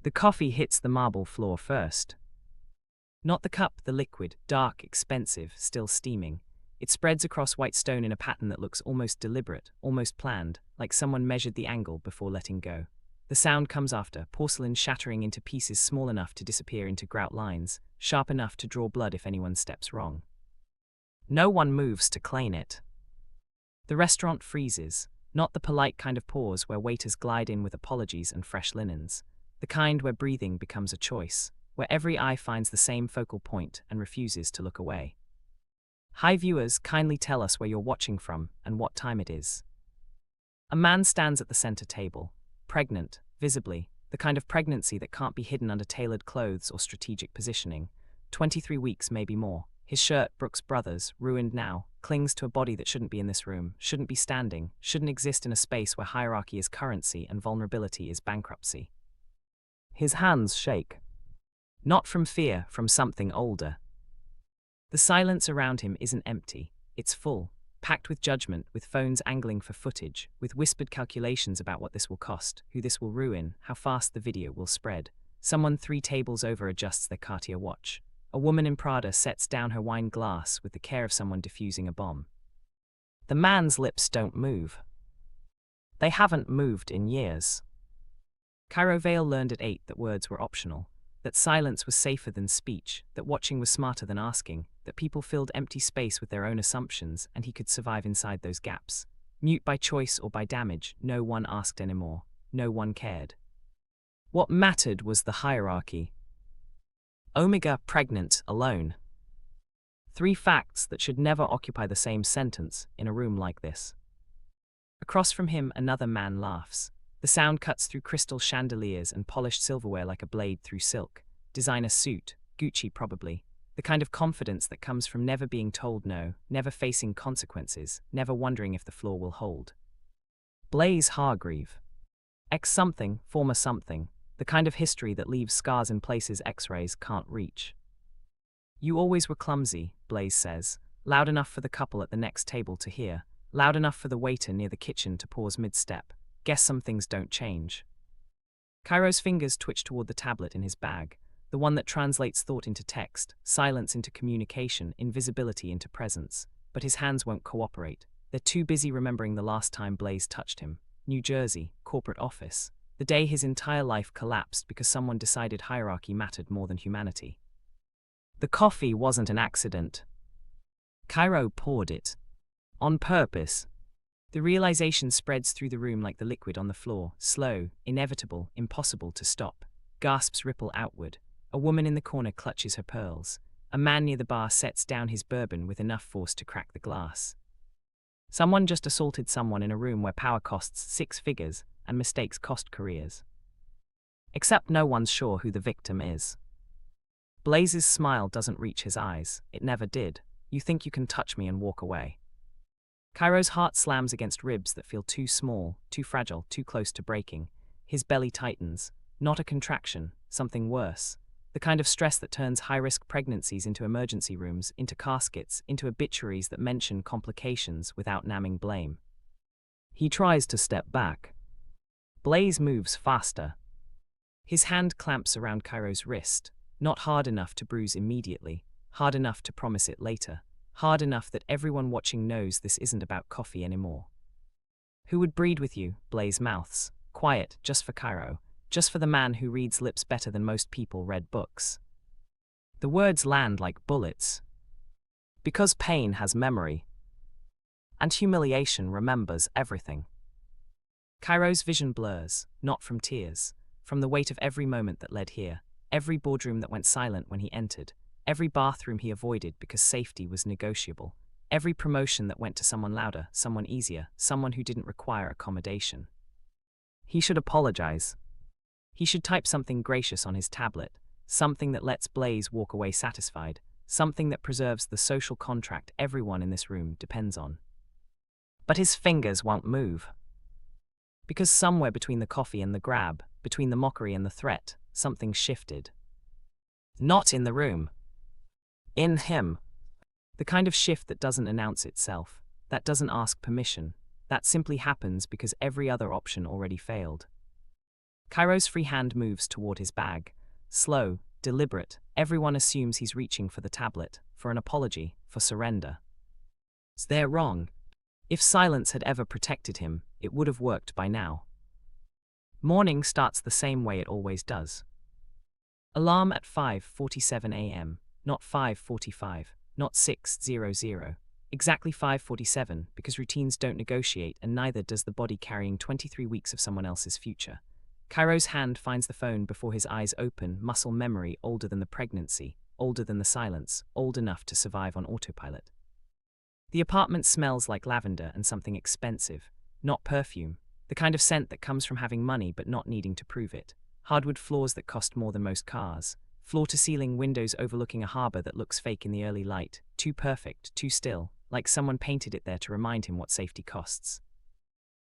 The coffee hits the marble floor first. Not the cup, the liquid, dark, expensive, still steaming. It spreads across white stone in a pattern that looks almost deliberate, almost planned, like someone measured the angle before letting go. The sound comes after, porcelain shattering into pieces small enough to disappear into grout lines, sharp enough to draw blood if anyone steps wrong. No one moves to clean it. The restaurant freezes, not the polite kind of pause where waiters glide in with apologies and fresh linens, the kind where breathing becomes a choice, where every eye finds the same focal point and refuses to look away. Hi viewers, kindly tell us where you're watching from and what time it is. A man stands at the center table, pregnant, visibly, the kind of pregnancy that can't be hidden under tailored clothes or strategic positioning. 23 weeks, maybe more. His shirt, Brooks Brothers, ruined now, clings to a body that shouldn't be in this room, shouldn't be standing, shouldn't exist in a space where hierarchy is currency and vulnerability is bankruptcy. His hands shake. Not from fear, from something older. The silence around him isn't empty, it's full, packed with judgment, with phones angling for footage, with whispered calculations about what this will cost, who this will ruin, how fast the video will spread. Someone 3 tables over adjusts their Cartier watch. A woman in Prada sets down her wine glass with the care of someone defusing a bomb. The man's lips don't move. They haven't moved in years. Kairo Vale learned at 8 that words were optional, that silence was safer than speech, that watching was smarter than asking, that people filled empty space with their own assumptions and he could survive inside those gaps. Mute by choice or by damage, no one asked anymore, no one cared. What mattered was the hierarchy. Omega, pregnant, alone. 3 facts that should never occupy the same sentence in a room like this. Across from him, another man laughs. The sound cuts through crystal chandeliers and polished silverware like a blade through silk. Designer suit, Gucci probably. The kind of confidence that comes from never being told no, never facing consequences, never wondering if the floor will hold. Blaze Hargreave. Ex-something, former something. The kind of history that leaves scars in places X-rays can't reach. You always were clumsy, Blaze says, loud enough for the couple at the next table to hear, loud enough for the waiter near the kitchen to pause mid-step. Guess some things don't change. Kairo's fingers twitch toward the tablet in his bag, the one that translates thought into text, silence into communication, invisibility into presence. But his hands won't cooperate. They're too busy remembering the last time Blaze touched him. New Jersey, corporate office. The day his entire life collapsed because someone decided hierarchy mattered more than humanity. The coffee wasn't an accident. Kairo poured it. On purpose. The realization spreads through the room like the liquid on the floor, slow, inevitable, impossible to stop. Gasps ripple outward. A woman in the corner clutches her pearls. A man near the bar sets down his bourbon with enough force to crack the glass. Someone just assaulted someone in a room where power costs 6 figures and mistakes cost careers. Except no one's sure who the victim is. Blaze's smile doesn't reach his eyes. It never did. You think you can touch me and walk away. Kairo's heart slams against ribs that feel too small, too fragile, too close to breaking. His belly tightens. Not a contraction, something worse. The kind of stress that turns high-risk pregnancies into emergency rooms, into caskets, into obituaries that mention complications without naming blame. He tries to step back. Blaze moves faster. His hand clamps around Kairo's wrist, not hard enough to bruise immediately, hard enough to promise it later, hard enough that everyone watching knows this isn't about coffee anymore. Who would breed with you? Blaze mouths, quiet, just for Kairo. Just for the man who reads lips better than most people read books. The words land like bullets. Because pain has memory. And humiliation remembers everything. Kairo's vision blurs, not from tears, from the weight of every moment that led here, every boardroom that went silent when he entered, every bathroom he avoided because safety was negotiable, every promotion that went to someone louder, someone easier, someone who didn't require accommodation. He should apologize. He should type something gracious on his tablet, something that lets Blaze walk away satisfied, something that preserves the social contract everyone in this room depends on. But his fingers won't move. Because somewhere between the coffee and the grab, between the mockery and the threat, something shifted. Not in the room. In him. The kind of shift that doesn't announce itself, that doesn't ask permission, that simply happens because every other option already failed. Cairo's free hand moves toward his bag. Slow, deliberate, everyone assumes he's reaching for the tablet, for an apology, for surrender. They're wrong. If silence had ever protected him, it would have worked by now. Morning starts the same way it always does. Alarm at 5:47 a.m., not 5:45, not 6:00. Exactly 5:47, because routines don't negotiate and neither does the body carrying 23 weeks of someone else's future. Cairo's hand finds the phone before his eyes open, muscle memory older than the pregnancy, older than the silence, old enough to survive on autopilot. The apartment smells like lavender and something expensive, not perfume, the kind of scent that comes from having money but not needing to prove it. Hardwood floors that cost more than most cars, floor-to-ceiling windows overlooking a harbor that looks fake in the early light, too perfect, too still, like someone painted it there to remind him what safety costs.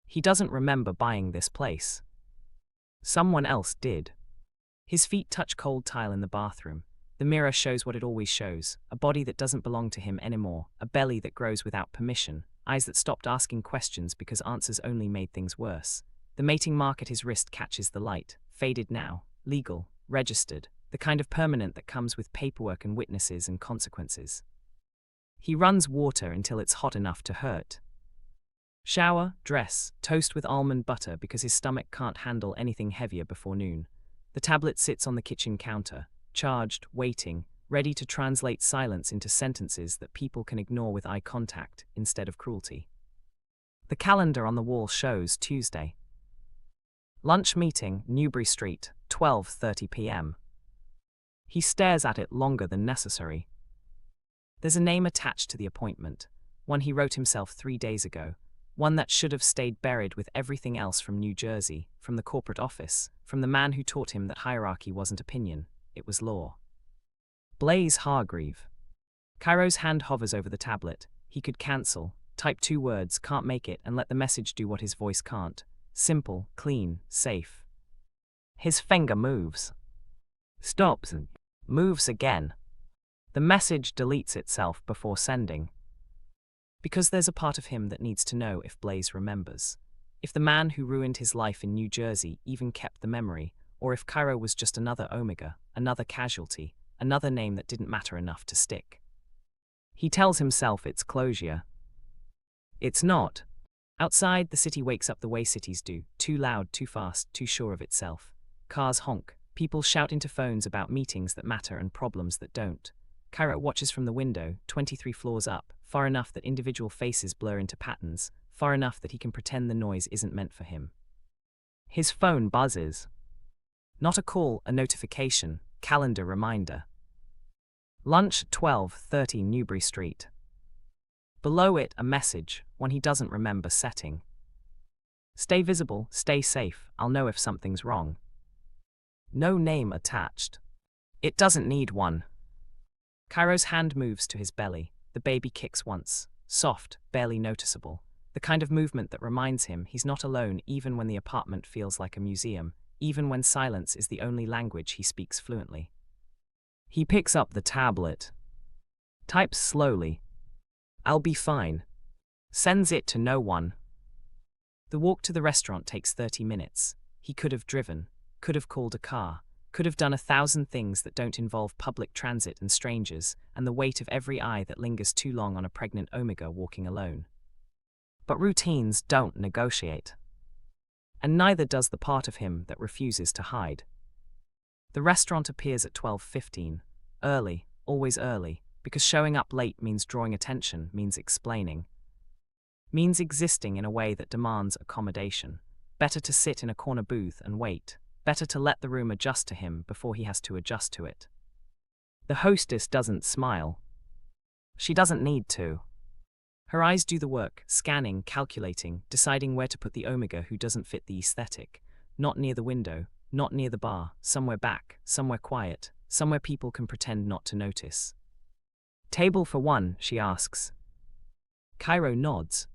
He doesn't remember buying this place. Someone else did. His feet touch cold tile in the bathroom. The mirror shows what it always shows, a body that doesn't belong to him anymore, a belly that grows without permission, eyes that stopped asking questions because answers only made things worse. The mating mark at his wrist catches the light, faded now, legal, registered, the kind of permanent that comes with paperwork and witnesses and consequences. He runs water until it's hot enough to hurt. Shower, dress, toast with almond butter because his stomach can't handle anything heavier before noon. The tablet sits on the kitchen counter, charged, waiting, ready to translate silence into sentences that people can ignore with eye contact instead of cruelty. The calendar on the wall shows Tuesday. Lunch meeting, Newbury Street, 12:30 p.m. He stares at it longer than necessary. There's a name attached to the appointment, one he wrote himself 3 days ago, one that should have stayed buried with everything else from New Jersey, from the corporate office, from the man who taught him that hierarchy wasn't opinion, it was law. Blaze Hargreave. Cairo's hand hovers over the tablet. He could cancel, type 2 words, can't make it, and let the message do what his voice can't. Simple, clean, safe. His finger moves. Stops and moves again. The message deletes itself before sending. Because there's a part of him that needs to know if Blaze remembers. If the man who ruined his life in New Jersey even kept the memory, or if Kairo was just another Omega, another casualty, another name that didn't matter enough to stick. He tells himself it's closure. It's not. Outside, the city wakes up the way cities do, too loud, too fast, too sure of itself. Cars honk, people shout into phones about meetings that matter and problems that don't. Kairo watches from the window, 23 floors up, far enough that individual faces blur into patterns, far enough that he can pretend the noise isn't meant for him. His phone buzzes. Not a call, a notification, calendar reminder. Lunch, 12:30 Newbury Street. Below it, a message, one he doesn't remember setting. Stay visible, stay safe, I'll know if something's wrong. No name attached. It doesn't need one. Cairo's hand moves to his belly. The baby kicks once, soft, barely noticeable. The kind of movement that reminds him he's not alone even when the apartment feels like a museum, even when silence is the only language he speaks fluently. He picks up the tablet. Types slowly. I'll be fine. Sends it to no one. The walk to the restaurant takes 30 minutes. He could have driven, could have called a car, could have done 1,000 things that don't involve public transit and strangers, and the weight of every eye that lingers too long on a pregnant Omega walking alone. But routines don't negotiate. And neither does the part of him that refuses to hide. The restaurant appears at 12:15. Early, always early, because showing up late means drawing attention, means explaining. Means existing in a way that demands accommodation. Better to sit in a corner booth and wait. Better to let the room adjust to him before he has to adjust to it. The hostess doesn't smile. She doesn't need to. Her eyes do the work, scanning, calculating, deciding where to put the Omega who doesn't fit the aesthetic. Not near the window, not near the bar, somewhere back, somewhere quiet, somewhere people can pretend not to notice. Table for one, she asks. Kairo nods.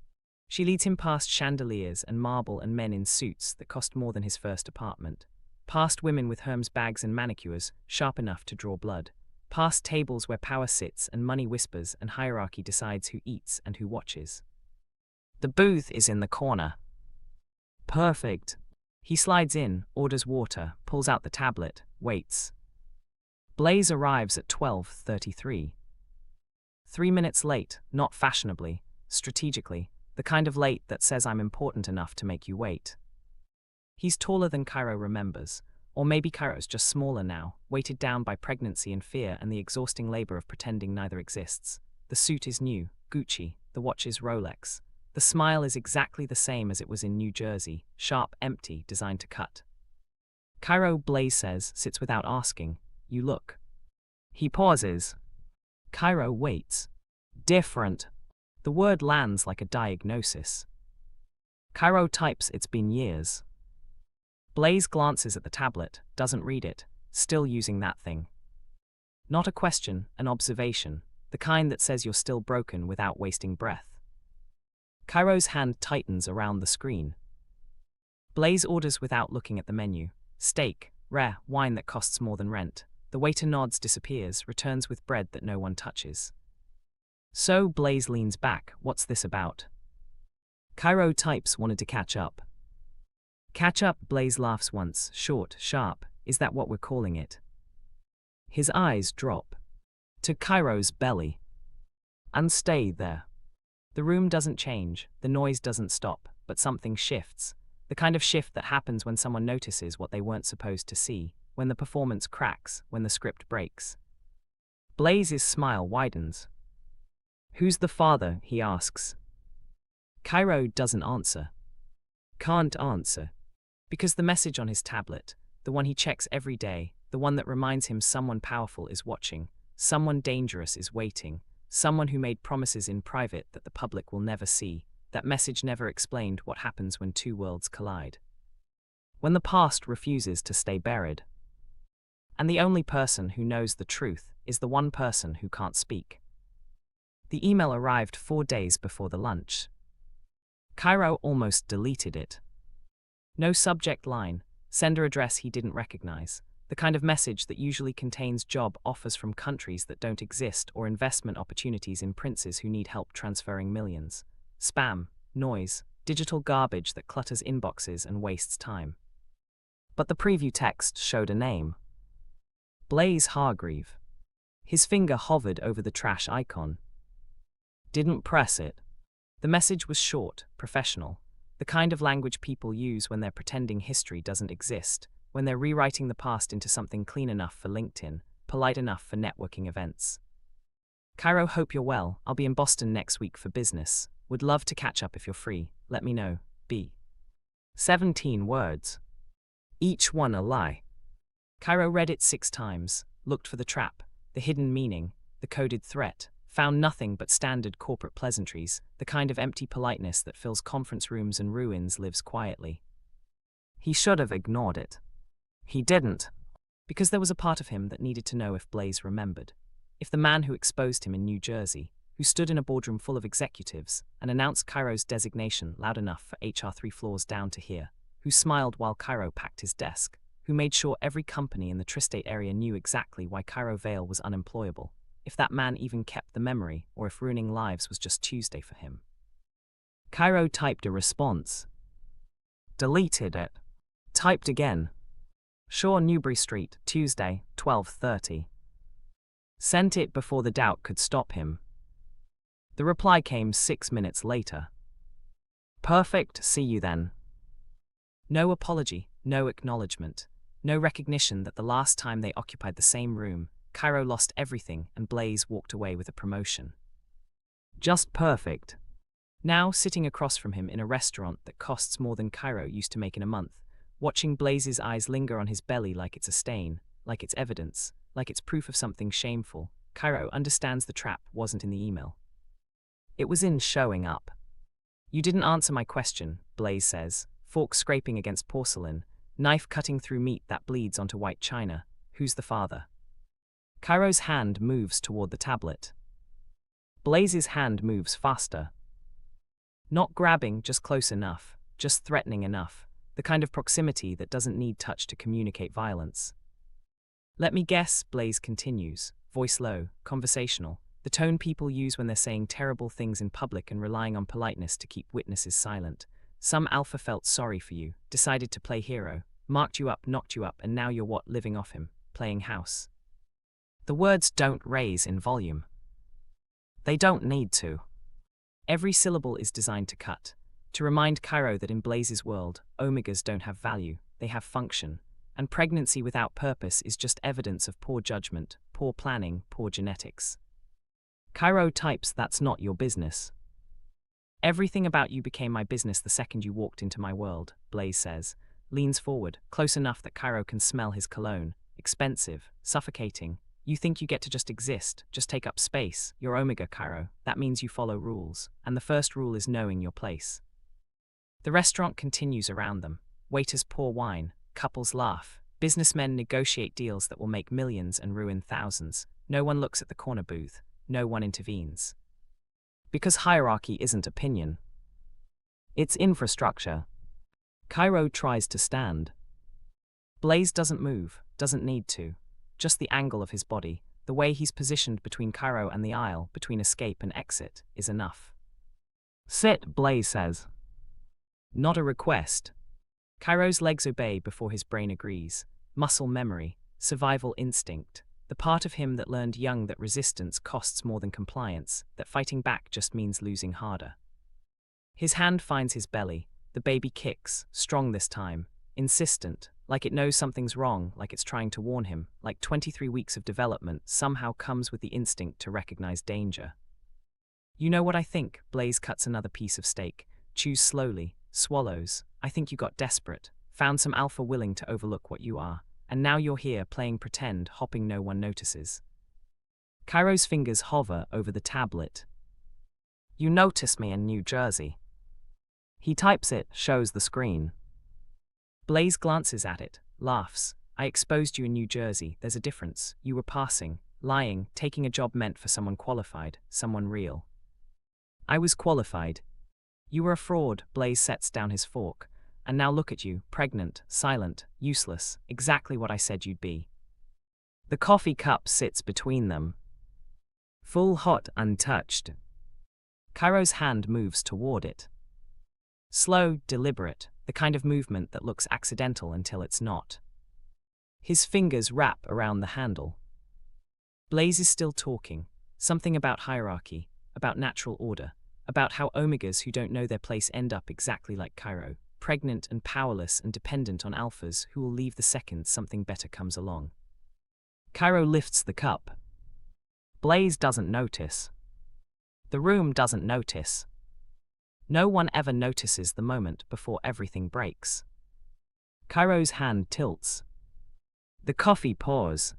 She leads him past chandeliers and marble and men in suits that cost more than his first apartment. Past women with Hermes bags and manicures, sharp enough to draw blood. Past tables where power sits and money whispers and hierarchy decides who eats and who watches. The booth is in the corner. Perfect. He slides in, orders water, pulls out the tablet, waits. Blaze arrives at 12:33. 3 minutes late, not fashionably, strategically, the kind of late that says I'm important enough to make you wait. He's taller than Kairo remembers, or maybe Kairo's just smaller now, weighted down by pregnancy and fear and the exhausting labor of pretending neither exists. The suit is new, Gucci, the watch is Rolex. The smile is exactly the same as it was in New Jersey, sharp, empty, designed to cut. Kairo, Blaze says, sits without asking, "You look." He pauses. Kairo waits. Different. The word lands like a diagnosis. Kairo types, "It's been years." Blaze glances at the tablet, doesn't read it, still using that thing. Not a question, an observation, the kind that says you're still broken without wasting breath. Kairo's hand tightens around the screen. Blaze orders without looking at the menu. Steak, rare, wine that costs more than rent. The waiter nods, disappears, returns with bread that no one touches. So Blaze leans back. What's this about? Kairo types, "Wanted to catch up." Catch up, Blaze laughs once, short, sharp. Is that what we're calling it? His eyes drop to Kairo's belly and stay there. The room doesn't change, the noise doesn't stop, but something shifts. The kind of shift that happens when someone notices what they weren't supposed to see, when the performance cracks, when the script breaks. Blaze's smile widens. "Who's the father?" he asks. Kairo doesn't answer. Can't answer. Because the message on his tablet, the one he checks every day, the one that reminds him someone powerful is watching, someone dangerous is waiting, someone who made promises in private that the public will never see, that message never explained what happens when two worlds collide. When the past refuses to stay buried. And the only person who knows the truth is the one person who can't speak. The email arrived 4 days before the lunch. Kairo almost deleted it. No subject line, sender address he didn't recognize, the kind of message that usually contains job offers from countries that don't exist or investment opportunities in princes who need help transferring millions. Spam, noise, digital garbage that clutters inboxes and wastes time. But the preview text showed a name. Blaze Hargreave. His finger hovered over the trash icon. Didn't press it. The message was short, professional. The kind of language people use when they're pretending history doesn't exist, when they're rewriting the past into something clean enough for LinkedIn, polite enough for networking events. Kairo, hope you're well. I'll be in Boston next week for business. Would love to catch up if you're free. Let me know. B. 17 words. Each one a lie. Kairo read it 6 times, looked for the trap, the hidden meaning, the coded threat. Found nothing but standard corporate pleasantries, the kind of empty politeness that fills conference rooms and ruins lives quietly. He should have ignored it. He didn't, because there was a part of him that needed to know if Blaze remembered. If the man who exposed him in New Jersey, who stood in a boardroom full of executives and announced Kairo's designation loud enough for HR 3 floors down to hear, who smiled while Kairo packed his desk, who made sure every company in the tri-state area knew exactly why Kairo Vale was unemployable, if that man even kept the memory, or if ruining lives was just Tuesday for him. Kairo typed a response. Deleted it. Typed again. Shaw Newbury Street, Tuesday, 12:30. Sent it before the doubt could stop him. The reply came 6 minutes later. Perfect, see you then. No apology, no acknowledgement, no recognition that the last time they occupied the same room, Kairo lost everything and Blaze walked away with a promotion. Just perfect. Now, sitting across from him in a restaurant that costs more than Kairo used to make in a month, watching Blaze's eyes linger on his belly like it's a stain, like it's evidence, like it's proof of something shameful, Kairo understands the trap wasn't in the email. It was in showing up. You didn't answer my question, Blaze says, fork scraping against porcelain, knife cutting through meat that bleeds onto white china. Who's the father? Kairo's hand moves toward the tablet. Blaze's hand moves faster. Not grabbing, just close enough, just threatening enough, the kind of proximity that doesn't need touch to communicate violence. Let me guess, Blaze continues, voice low, conversational, the tone people use when they're saying terrible things in public and relying on politeness to keep witnesses silent. Some alpha felt sorry for you, decided to play hero, marked you up, knocked you up, and now you're what, living off him, playing house. The words don't raise in volume. They don't need to. Every syllable is designed to cut, to remind Cairo that in Blaze's world, omegas don't have value, they have function, and pregnancy without purpose is just evidence of poor judgment, poor planning, poor genetics. Cairo types, "That's not your business." "Everything about you became my business the second you walked into my world," Blaze says, leans forward, close enough that Cairo can smell his cologne. "Expensive, suffocating. You think you get to just exist, just take up space. You're Omega, Cairo. That means you follow rules, and the first rule is knowing your place." The restaurant continues around them. Waiters pour wine, couples laugh, businessmen negotiate deals that will make millions and ruin thousands. No one looks at the corner booth, no one intervenes. Because hierarchy isn't opinion. It's infrastructure. Cairo tries to stand. Blaze doesn't move, doesn't need to. Just the angle of his body, the way he's positioned between Cairo and the aisle, between escape and exit, is enough. "Sit," Blaze says. Not a request. Cairo's legs obey before his brain agrees. Muscle memory, survival instinct, the part of him that learned young that resistance costs more than compliance, that fighting back just means losing harder. His hand finds his belly, the baby kicks, strong this time, insistent, like it knows something's wrong, like it's trying to warn him, like 23 weeks of development somehow comes with the instinct to recognize danger. "You know what I think?" Blaze cuts another piece of steak, chews slowly, swallows. "I think you got desperate, found some alpha willing to overlook what you are, and now you're here playing pretend, hopping no one notices." Cairo's fingers hover over the tablet. "You noticed me in New Jersey." He types it, shows the screen. Blaze glances at it, laughs. "I exposed you in New Jersey, there's a difference. You were passing, lying, taking a job meant for someone qualified, someone real. I was qualified. You were a fraud." Blaze sets down his fork. "And now look at you, pregnant, silent, useless, exactly what I said you'd be." The coffee cup sits between them. Full, hot, untouched. Cairo's hand moves toward it. Slow, deliberate, the kind of movement that looks accidental until it's not. His fingers wrap around the handle. Blaze is still talking, something about hierarchy, about natural order, about how omegas who don't know their place end up exactly like Cairo, pregnant and powerless and dependent on alphas who will leave the second something better comes along. Cairo lifts the cup. Blaze doesn't notice. The room doesn't notice. No one ever notices the moment before everything breaks. Cairo's hand tilts. The coffee pours.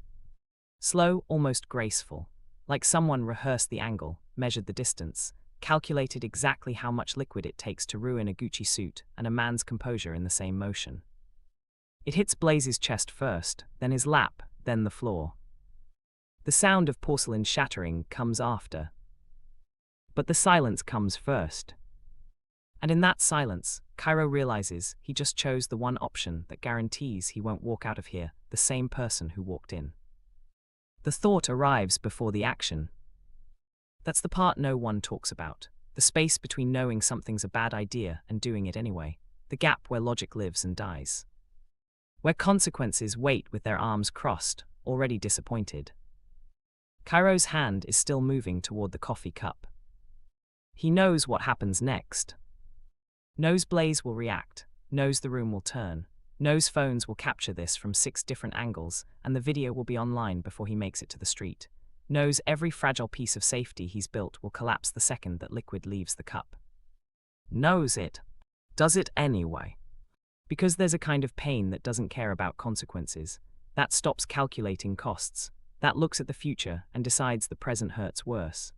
Slow, almost graceful, like someone rehearsed the angle, measured the distance, calculated exactly how much liquid it takes to ruin a Gucci suit and a man's composure in the same motion. It hits Blaze's chest first, then his lap, then the floor. The sound of porcelain shattering comes after. But the silence comes first. And in that silence, Cairo realizes he just chose the one option that guarantees he won't walk out of here the same person who walked in. The thought arrives before the action. That's the part no one talks about, the space between knowing something's a bad idea and doing it anyway, the gap where logic lives and dies. Where consequences wait with their arms crossed, already disappointed. Cairo's hand is still moving toward the coffee cup. He knows what happens next. Knows Blaze will react, knows the room will turn, knows phones will capture this from 6 different angles and the video will be online before he makes it to the street. Knows every fragile piece of safety he's built will collapse the second that liquid leaves the cup. Knows it. Does it anyway. Because there's a kind of pain that doesn't care about consequences, that stops calculating costs, that looks at the future and decides the present hurts worse.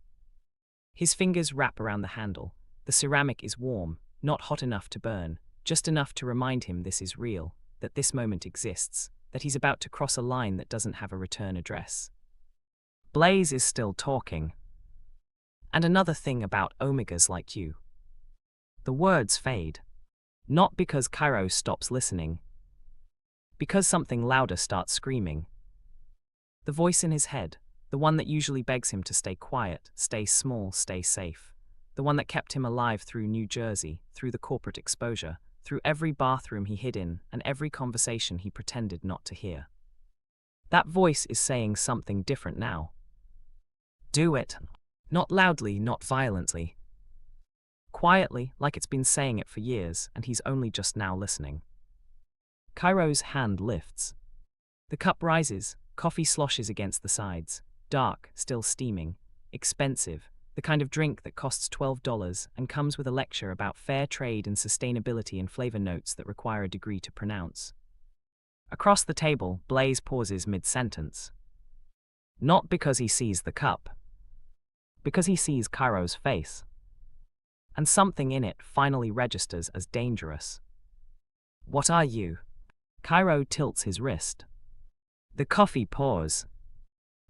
His fingers wrap around the handle. The ceramic is warm, not hot enough to burn, just enough to remind him this is real, that this moment exists, that he's about to cross a line that doesn't have a return address. Blaze is still talking. And another thing about omegas like you. The words fade. Not because Cairo stops listening. Because something louder starts screaming. The voice in his head, the one that usually begs him to stay quiet, stay small, stay safe. the one that kept him alive through New Jersey, through the corporate exposure, through every bathroom he hid in and every conversation he pretended not to hear. That voice is saying something different now. Do it. Not loudly, not violently. Quietly, like it's been saying it for years, and he's only just now listening. Cairo's hand lifts. The cup rises, coffee sloshes against the sides, dark, still steaming, expensive, the kind of drink that costs $12 and comes with a lecture about fair trade and sustainability and flavor notes that require a degree to pronounce. Across the table, Blaze pauses mid-sentence. Not because he sees the cup. Because he sees Cairo's face. And something in it finally registers as dangerous. What are you? Cairo tilts his wrist. The coffee pours.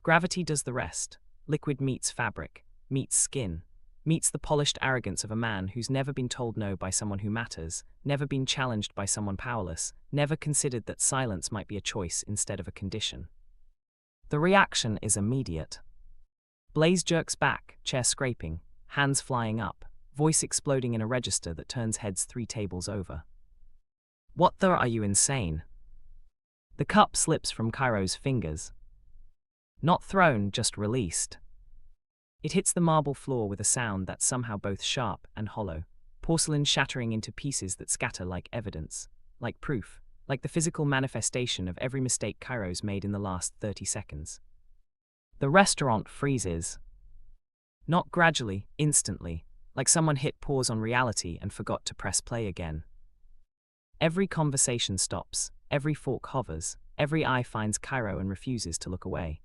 Gravity does the rest. Liquid meets fabric, meets skin, meets the polished arrogance of a man who's never been told no by someone who matters, never been challenged by someone powerless, never considered that silence might be a choice instead of a condition. The reaction is immediate. Blaze jerks back, chair scraping, hands flying up, voice exploding in a register that turns heads 3 tables over. What the are you insane? The cup slips from Cairo's fingers. Not thrown, just released. It hits the marble floor with a sound that's somehow both sharp and hollow, porcelain shattering into pieces that scatter like evidence, like proof, like the physical manifestation of every mistake Cairo's made in the last 30 seconds. The restaurant freezes. Not gradually, instantly, like someone hit pause on reality and forgot to press play again. Every conversation stops, every fork hovers, every eye finds Cairo and refuses to look away.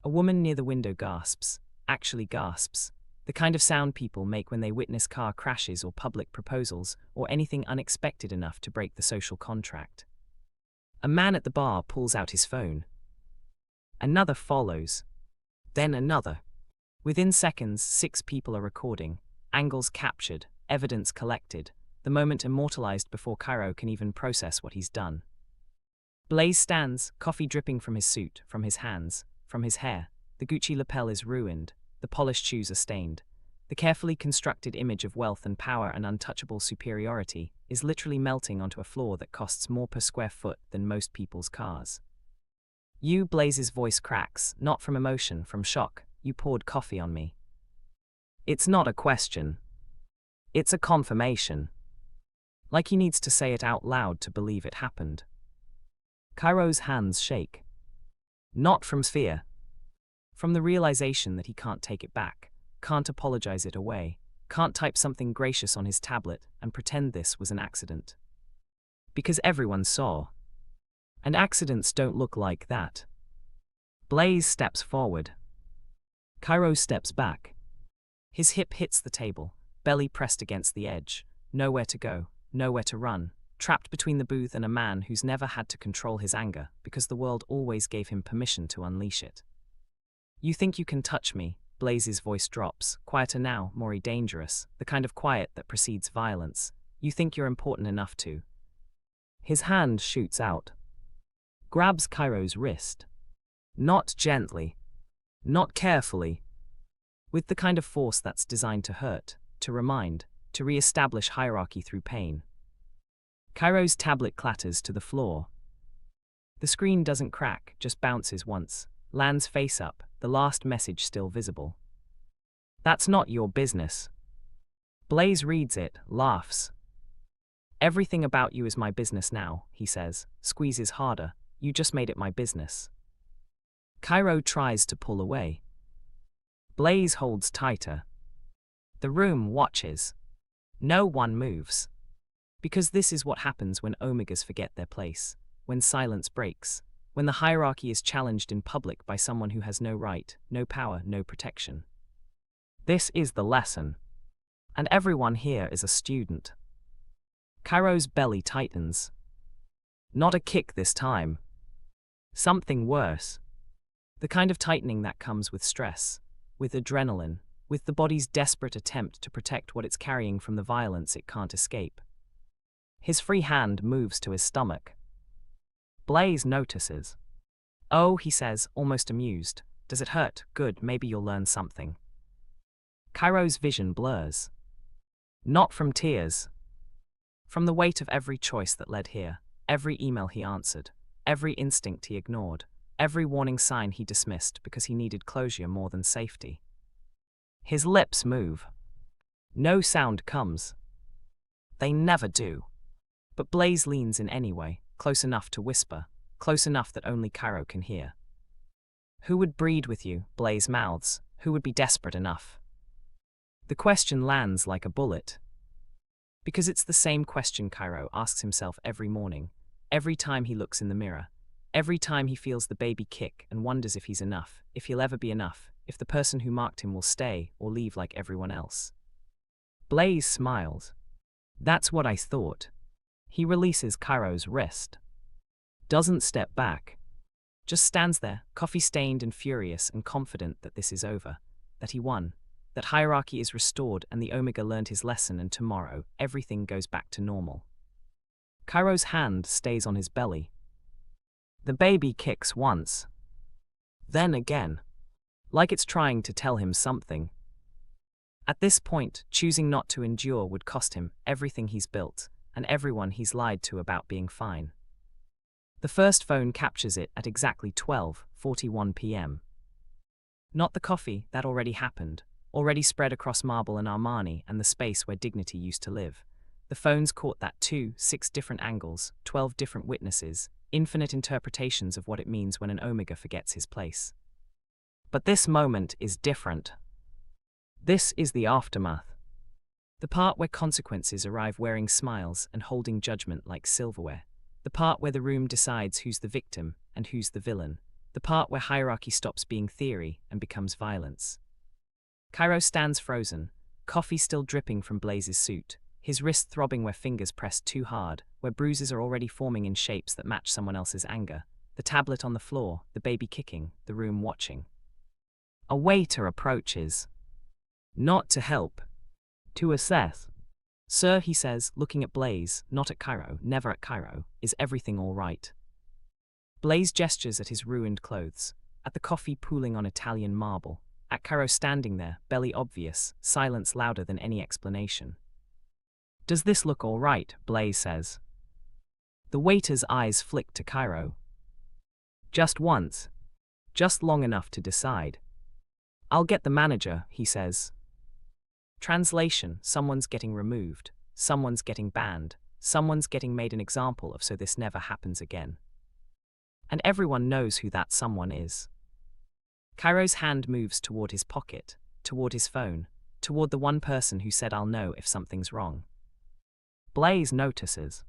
A woman near the window gasps, actually gasps, the kind of sound people make when they witness car crashes or public proposals or anything unexpected enough to break the social contract. A man at the bar pulls out his phone. Another follows. Then another. Within seconds, 6 people are recording, angles captured, evidence collected, the moment immortalized before Cairo can even process what he's done. Blaze stands, coffee dripping from his suit, from his hands, from his hair. The Gucci lapel is ruined, the polished shoes are stained. The carefully constructed image of wealth and power and untouchable superiority is literally melting onto a floor that costs more per square foot than most people's cars. You, Blaze's voice cracks, not from emotion, from shock. You poured coffee on me. It's not a question. It's a confirmation. Like he needs to say it out loud to believe it happened. Cairo's hands shake. Not from fear. From the realization that he can't take it back, can't apologize it away, can't type something gracious on his tablet and pretend this was an accident. Because everyone saw. And accidents don't look like that. Blaze steps forward. Cairo steps back. His hip hits the table, belly pressed against the edge, nowhere to go, nowhere to run, trapped between the booth and a man who's never had to control his anger because the world always gave him permission to unleash it. You think you can touch me, Blaze's voice drops, quieter now, more dangerous, the kind of quiet that precedes violence. You think you're important enough to. His hand shoots out. Grabs Cairo's wrist. Not gently. Not carefully. With the kind of force that's designed to hurt, to remind, to re-establish hierarchy through pain. Cairo's tablet clatters to the floor. The screen doesn't crack, just bounces once, lands face up, the last message still visible. That's not your business. Blaze reads it, laughs. Everything about you is my business now, he says, squeezes harder. You just made it my business. Cairo tries to pull away. Blaze holds tighter. The room watches. No one moves. Because this is what happens when omegas forget their place, when silence breaks, when the hierarchy is challenged in public by someone who has no right, no power, no protection. This is the lesson. And everyone here is a student. Cairo's belly tightens. Not a kick this time. Something worse. The kind of tightening that comes with stress, with adrenaline, with the body's desperate attempt to protect what it's carrying from the violence it can't escape. His free hand moves to his stomach. Blaze notices. Oh, he says, almost amused. Does it hurt? Good, maybe you'll learn something. Cairo's vision blurs. Not from tears. From the weight of every choice that led here, every email he answered, every instinct he ignored, every warning sign he dismissed because he needed closure more than safety. His lips move. No sound comes. They never do. But Blaze leans in anyway, close enough to whisper, close enough that only Cairo can hear. Who would breed with you? Blaze mouths. Who would be desperate enough? The question lands like a bullet. Because it's the same question Cairo asks himself every morning, every time he looks in the mirror, every time he feels the baby kick and wonders if he's enough, if he'll ever be enough, if the person who marked him will stay or leave like everyone else. Blaze smiled. That's what I thought. He releases Cairo's wrist. Doesn't step back. Just stands there, coffee-stained and furious and confident that this is over, that he won, that hierarchy is restored and the Omega learned his lesson and tomorrow everything goes back to normal. Cairo's hand stays on his belly. The baby kicks once. Then again. Like it's trying to tell him something. At this point, choosing not to endure would cost him everything he's built and everyone he's lied to about being fine. The first phone captures it at exactly 12:41 p.m. Not the coffee, that already happened, already spread across marble and Armani and the space where dignity used to live. The phones caught that too, 6 different angles, 12 different witnesses, infinite interpretations of what it means when an Omega forgets his place. But this moment is different. This is the aftermath. The part where consequences arrive wearing smiles and holding judgment like silverware. The part where the room decides who's the victim and who's the villain. The part where hierarchy stops being theory and becomes violence. Cairo stands frozen, coffee still dripping from Blaze's suit, his wrist throbbing where fingers pressed too hard, where bruises are already forming in shapes that match someone else's anger, the tablet on the floor, the baby kicking, the room watching. A waiter approaches. Not to help. To assess. Sir, he says, looking at Blaze, not at Cairo, never at Cairo, is everything all right? Blaze gestures at his ruined clothes, at the coffee pooling on Italian marble, at Cairo standing there, belly obvious, silence louder than any explanation. Does this look all right? Blaze says. The waiter's eyes flick to Cairo. Just once. Just long enough to decide. I'll get the manager, he says. Translation, someone's getting removed, someone's getting banned, someone's getting made an example of so this never happens again. And everyone knows who that someone is. Cairo's hand moves toward his pocket, toward his phone, toward the one person who said I'll know if something's wrong. Blaze notices.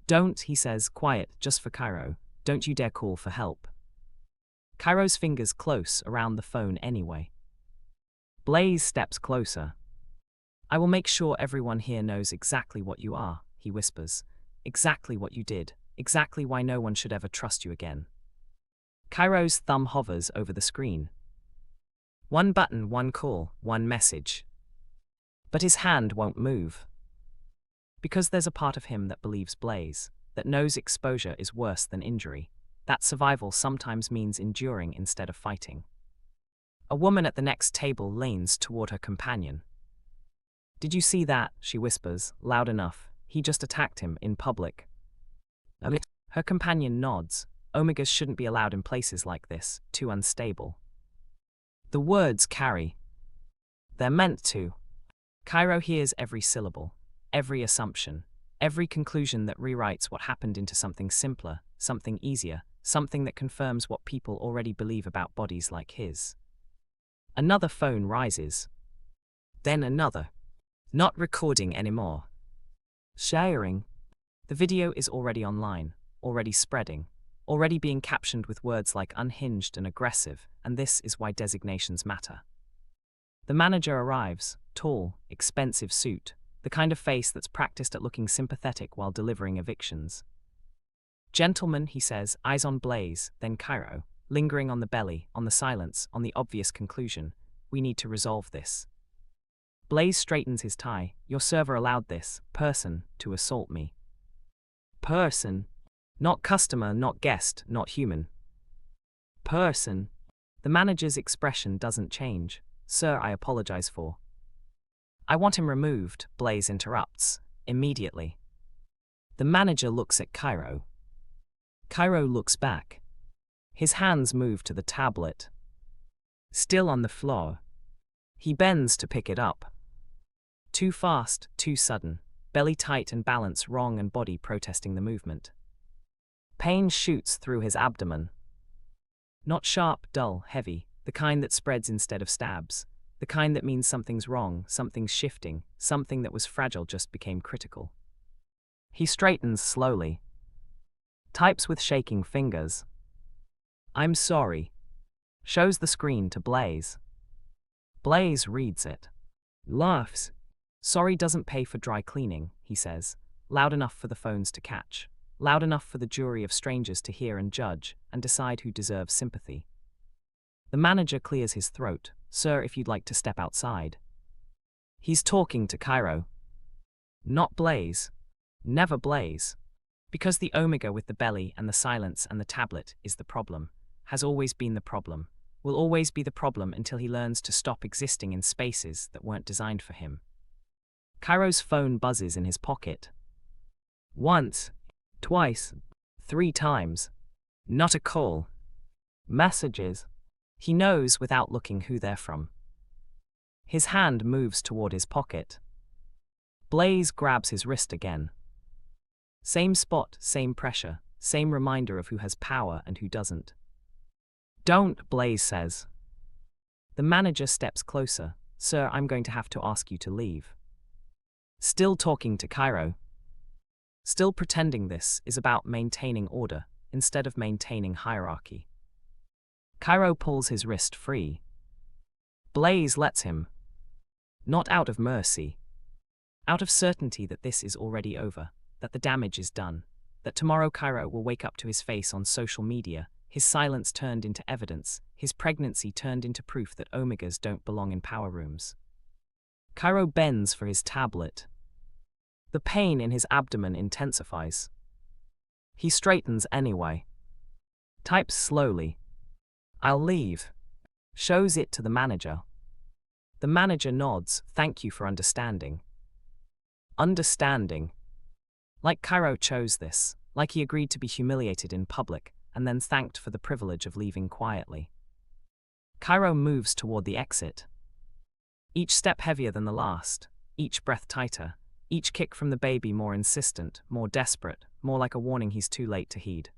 Don't, he says, quiet, just for Cairo, don't you dare call for help. Cairo's fingers close around the phone anyway. Blaze steps closer. I will make sure everyone here knows exactly what you are, he whispers, exactly what you did, exactly why no one should ever trust you again. Cairo's thumb hovers over the screen. One button, one call, one message. But his hand won't move. Because there's a part of him that believes Blaze, that knows exposure is worse than injury, that survival sometimes means enduring instead of fighting. A woman at the next table leans toward her companion. Did you see that? She whispers, loud enough. He just attacked him in public. Her companion nods. Omegas shouldn't be allowed in places like this, too unstable. The words carry. They're meant to. Cairo hears every syllable, every assumption, every conclusion that rewrites what happened into something simpler, something easier, something that confirms what people already believe about bodies like his. Another phone rises. Then another. Not recording anymore. Sharing. The video is already online, already spreading, already being captioned with words like unhinged and aggressive, and this is why designations matter. The manager arrives, tall, expensive suit, the kind of face that's practiced at looking sympathetic while delivering evictions. Gentlemen, he says, eyes on Blaze, then Cairo, lingering on the belly, on the silence, on the obvious conclusion. We need to resolve this. Blaze straightens his tie. Your server allowed this person to assault me. Person. Not customer, not guest, not human. Person. The manager's expression doesn't change. Sir, I apologize for. I want him removed, Blaze interrupts, immediately. The manager looks at Kairo. Kairo looks back. His hands move to the tablet. Still on the floor. He bends to pick it up. Too fast, too sudden, belly tight and balance wrong and body protesting the movement. Pain shoots through his abdomen. Not sharp, dull, heavy, the kind that spreads instead of stabs, the kind that means something's wrong, something's shifting, something that was fragile just became critical. He straightens slowly. Types with shaking fingers. I'm sorry. Shows the screen to Blaze. Blaze reads it. Laughs. Sorry doesn't pay for dry cleaning, he says, loud enough for the phones to catch, loud enough for the jury of strangers to hear and judge and decide who deserves sympathy. The manager clears his throat. Sir, if you'd like to step outside. He's talking to Kairo. Not Blaze. Never Blaze. Because the omega with the belly and the silence and the tablet is the problem, has always been the problem, will always be the problem until he learns to stop existing in spaces that weren't designed for him. Kairo's phone buzzes in his pocket. Once, twice, 3 times. Not a call. Messages. He knows without looking who they're from. His hand moves toward his pocket. Blaze grabs his wrist again. Same spot, same pressure, same reminder of who has power and who doesn't. Don't, Blaze says. The manager steps closer. Sir, I'm going to have to ask you to leave. Still talking to Kairo. Still pretending this is about maintaining order instead of maintaining hierarchy. Kairo pulls his wrist free. Blaze lets him. Not out of mercy. Out of certainty that this is already over, that the damage is done, that tomorrow Kairo will wake up to his face on social media, his silence turned into evidence, his pregnancy turned into proof that omegas don't belong in power rooms. Kairo bends for his tablet. The pain in his abdomen intensifies. He straightens anyway. Types slowly. I'll leave. Shows it to the manager. The manager nods, thank you for understanding. Understanding. Like Kairo chose this, like he agreed to be humiliated in public, and then thanked for the privilege of leaving quietly. Kairo moves toward the exit. Each step heavier than the last, each breath tighter, each kick from the baby more insistent, more desperate, more like a warning he's too late to heed.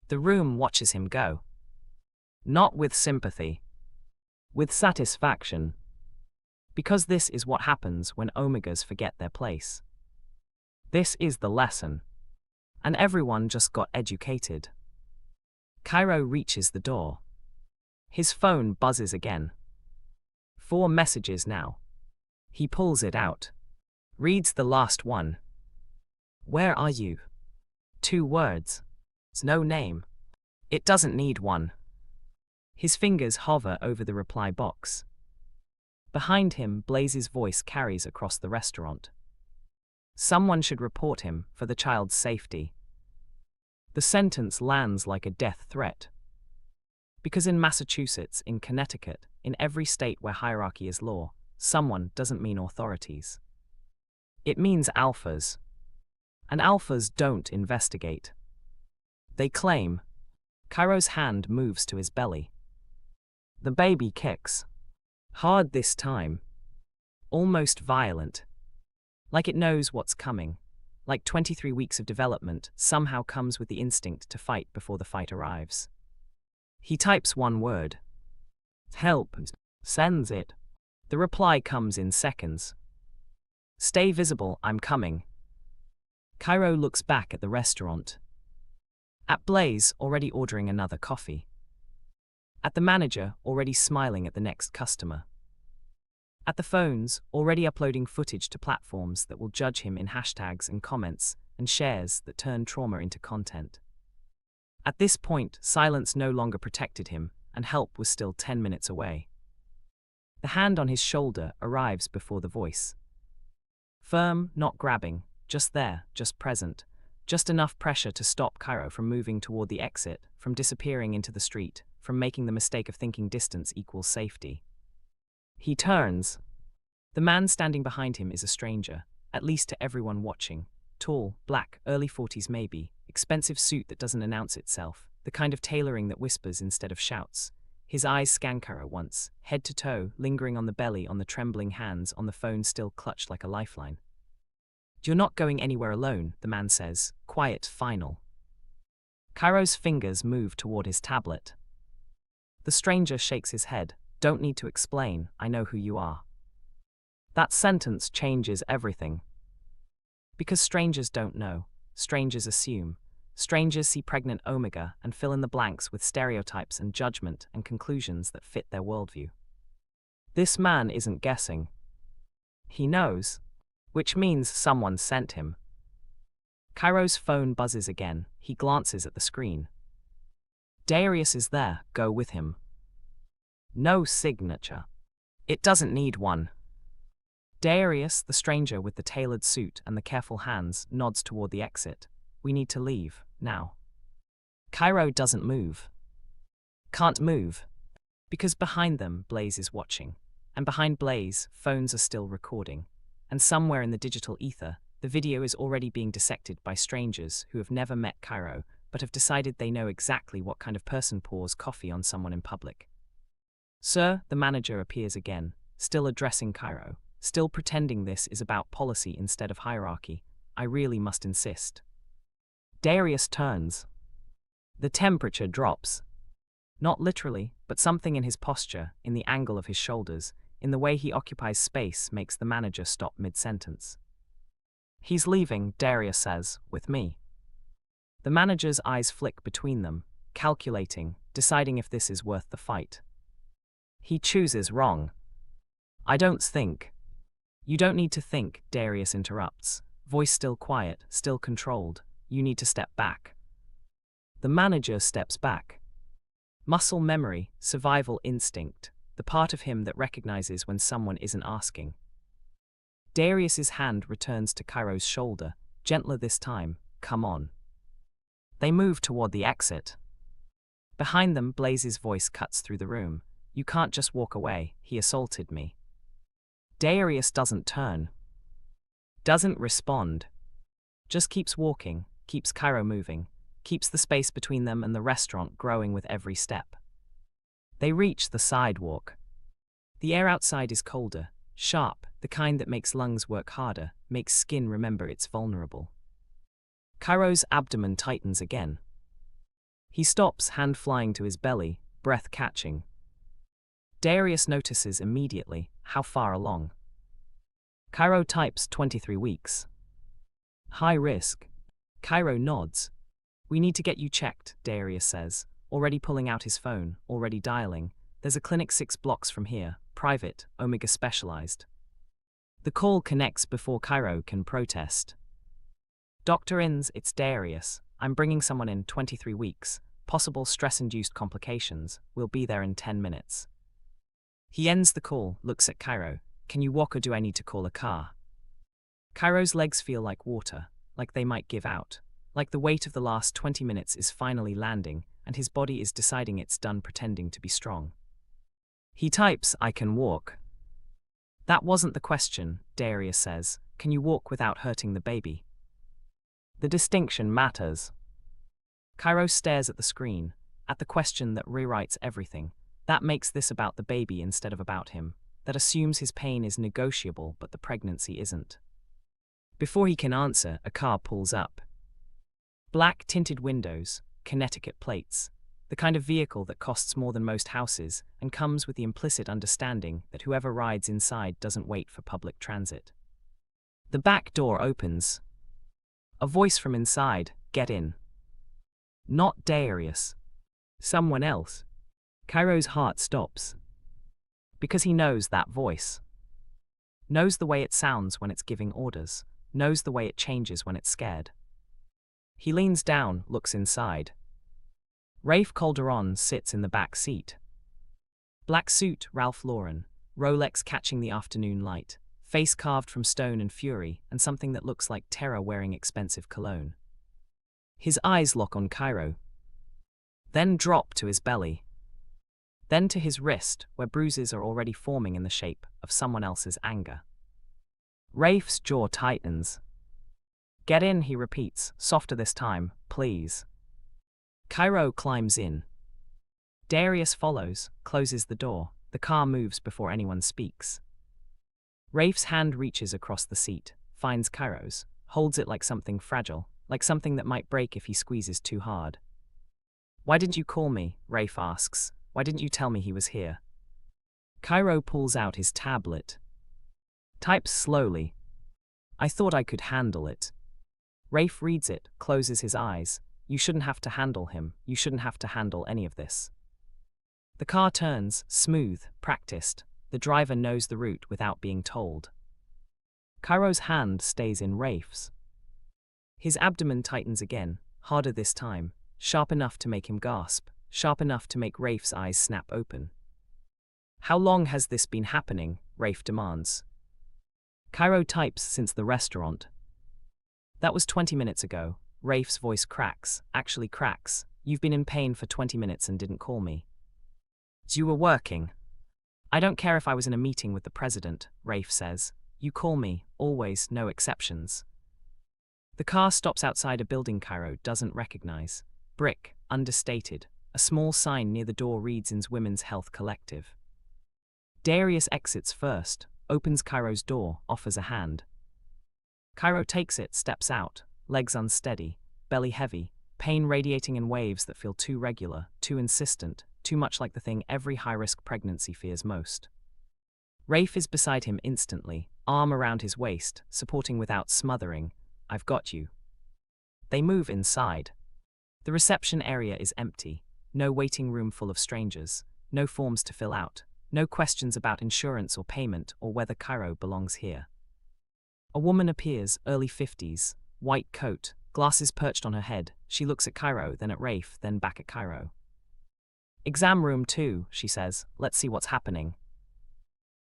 The room watches him go. Not with sympathy. With satisfaction. Because this is what happens when omegas forget their place. This is the lesson. And everyone just got educated. Kairo reaches the door. His phone buzzes again. 4 messages now. He pulls it out. Reads the last one. Where are you? 2 words. It's no name. It doesn't need one. His fingers hover over the reply box. Behind him, Blaze's voice carries across the restaurant. Someone should report him for the child's safety. The sentence lands like a death threat. Because in Massachusetts, in Connecticut, in every state where hierarchy is law, someone doesn't mean authorities. It means alphas. And alphas don't investigate. They claim. Kairo's hand moves to his belly. The baby kicks. Hard this time. Almost violent. Like it knows what's coming. Like 23 weeks of development somehow comes with the instinct to fight before the fight arrives. He types 1 word. Help. Sends it. The reply comes in seconds. Stay visible, I'm coming. Kairo looks back at the restaurant. At Blaze, already ordering another coffee. At the manager, already smiling at the next customer. At the phones, already uploading footage to platforms that will judge him in hashtags and comments and shares that turn trauma into content. At this point, silence no longer protected him, and help was still 10 minutes away. The hand on his shoulder arrives before the voice. Firm, not grabbing, just there, just present, just enough pressure to stop Kairo from moving toward the exit, from disappearing into the street, from making the mistake of thinking distance equals safety. He turns. The man standing behind him is a stranger, at least to everyone watching. Tall, black, early 40s maybe, expensive suit that doesn't announce itself, the kind of tailoring that whispers instead of shouts. His eyes scan Kairo once, head to toe, lingering on the belly, on the trembling hands, on the phone still clutched like a lifeline. "You're not going anywhere alone," the man says, quiet, final. Kairo's fingers move toward his tablet. The stranger shakes his head. "Don't need to explain, I know who you are." That sentence changes everything. Because strangers don't know, strangers assume. Strangers see pregnant Omega and fill in the blanks with stereotypes and judgment and conclusions that fit their worldview. This man isn't guessing. He knows, which means someone sent him. Kairo's phone buzzes again. He glances at the screen. Darius is there, go with him. No signature. It doesn't need one. Darius, the stranger with the tailored suit and the careful hands, nods toward the exit. "We need to leave, now." Kairo doesn't move. Can't move. Because behind them, Blaze is watching. And behind Blaze, phones are still recording. And somewhere in the digital ether, the video is already being dissected by strangers who have never met Kairo, but have decided they know exactly what kind of person pours coffee on someone in public. "Sir," the manager appears again, still addressing Kairo, still pretending this is about policy instead of hierarchy. "I really must insist." Darius turns. The temperature drops. Not literally, but something in his posture, in the angle of his shoulders, in the way he occupies space makes the manager stop mid-sentence. "He's leaving," Darius says, "with me." The manager's eyes flick between them, calculating, deciding if this is worth the fight. He chooses wrong. "I don't think." "You don't need to think," Darius interrupts, voice still quiet, still controlled. "You need to step back." The manager steps back. Muscle memory, survival instinct, the part of him that recognizes when someone isn't asking. Darius's hand returns to Kairo's shoulder, gentler this time. "Come on." They move toward the exit. Behind them, Blaze's voice cuts through the room. "You can't just walk away, he assaulted me." Darius doesn't turn. Doesn't respond. Just keeps walking, keeps Kairo moving, keeps the space between them and the restaurant growing with every step. They reach the sidewalk. The air outside is colder, sharp, the kind that makes lungs work harder, makes skin remember it's vulnerable. Kairo's abdomen tightens again. He stops, hand flying to his belly, breath catching. Darius notices immediately. How far along? Kairo types 23 weeks. High risk. Kairo nods. "We need to get you checked," Darius says, already pulling out his phone, already dialing. "There's a clinic 6 blocks from here, private, Omega specialized." The call connects before Kairo can protest. "Dr. Inns, it's Darius. I'm bringing someone in 23 weeks. Possible stress-induced complications. We'll be there in 10 minutes. He ends the call, looks at Kairo. "Can you walk or do I need to call a car?" Kairo's legs feel like water, like they might give out, like the weight of the last 20 minutes is finally landing, and his body is deciding it's done pretending to be strong. He types, "I can walk." "That wasn't the question," Darius says. "Can you walk without hurting the baby?" The distinction matters. Kairo stares at the screen, at the question that rewrites everything. That makes this about the baby instead of about him. That assumes his pain is negotiable, but the pregnancy isn't. Before he can answer, a car pulls up. Black tinted windows, Connecticut plates. The kind of vehicle that costs more than most houses and comes with the implicit understanding that whoever rides inside doesn't wait for public transit. The back door opens. A voice from inside, "Get in." Not Darius. Someone else. Kairo's heart stops. Because he knows that voice. Knows the way it sounds when it's giving orders. Knows the way it changes when it's scared. He leans down, looks inside. Rafe Calderon sits in the back seat. Black suit, Ralph Lauren, Rolex catching the afternoon light, face carved from stone and fury, and something that looks like terror wearing expensive cologne. His eyes lock on Kairo, then drop to his belly. then to his wrist, where bruises are already forming in the shape of someone else's anger. Rafe's jaw tightens. "Get in," he repeats, softer this time, "please." Kairo climbs in. Darius follows, closes the door. The car moves before anyone speaks. Rafe's hand reaches across the seat, finds Kairo's, holds it like something fragile, like something that might break if he squeezes too hard. "Why didn't you call me?" Rafe asks. "Why didn't you tell me he was here?" Kairo pulls out his tablet. Types slowly. "I thought I could handle it." Rafe reads it, closes his eyes. "You shouldn't have to handle him. You shouldn't have to handle any of this." The car turns, smooth, practiced. The driver knows the route without being told. Kairo's hand stays in Rafe's. His abdomen tightens again, harder this time, sharp enough to make him gasp, sharp enough to make Rafe's eyes snap open. "How long has this been happening?" Rafe demands. Kairo types, "Since the restaurant." "That was 20 minutes ago." Rafe's voice cracks, actually cracks. "You've been in pain for 20 minutes and didn't call me." "You were working." "I don't care if I was in a meeting with the president," Rafe says. "You call me, always, no exceptions." The car stops outside a building Kairo doesn't recognize. Brick, understated. A small sign near the door reads "In's Women's Health Collective." Darius exits first, opens Kairo's door, offers a hand. Kairo takes it, steps out, legs unsteady, belly heavy, pain radiating in waves that feel too regular, too insistent, too much like the thing every high-risk pregnancy fears most. Rafe is beside him instantly, arm around his waist, supporting without smothering. "I've got you." They move inside. The reception area is empty. No waiting room full of strangers. No forms to fill out. No questions about insurance or payment or whether Kairo belongs here. A woman appears, early 50s, white coat, glasses perched on her head. She looks at Kairo, then at Rafe, then back at Kairo. "Exam room 2, she says. "Let's see what's happening."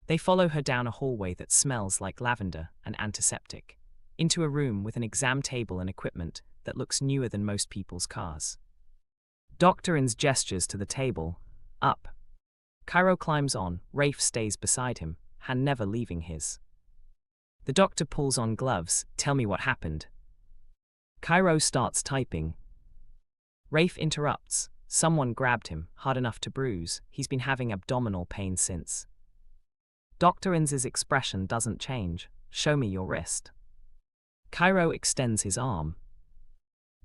They follow her down a hallway that smells like lavender and antiseptic, into a room with an exam table and equipment that looks newer than most people's cars. Dr. In's gestures to the table. "Up." Kairo climbs on. Rafe stays beside him, hand never leaving his. The doctor pulls on gloves. "Tell me what happened." Kairo starts typing. Rafe interrupts. "Someone grabbed him, hard enough to bruise. He's been having abdominal pain since." Dr. In's expression doesn't change. "Show me your wrist." Kairo extends his arm.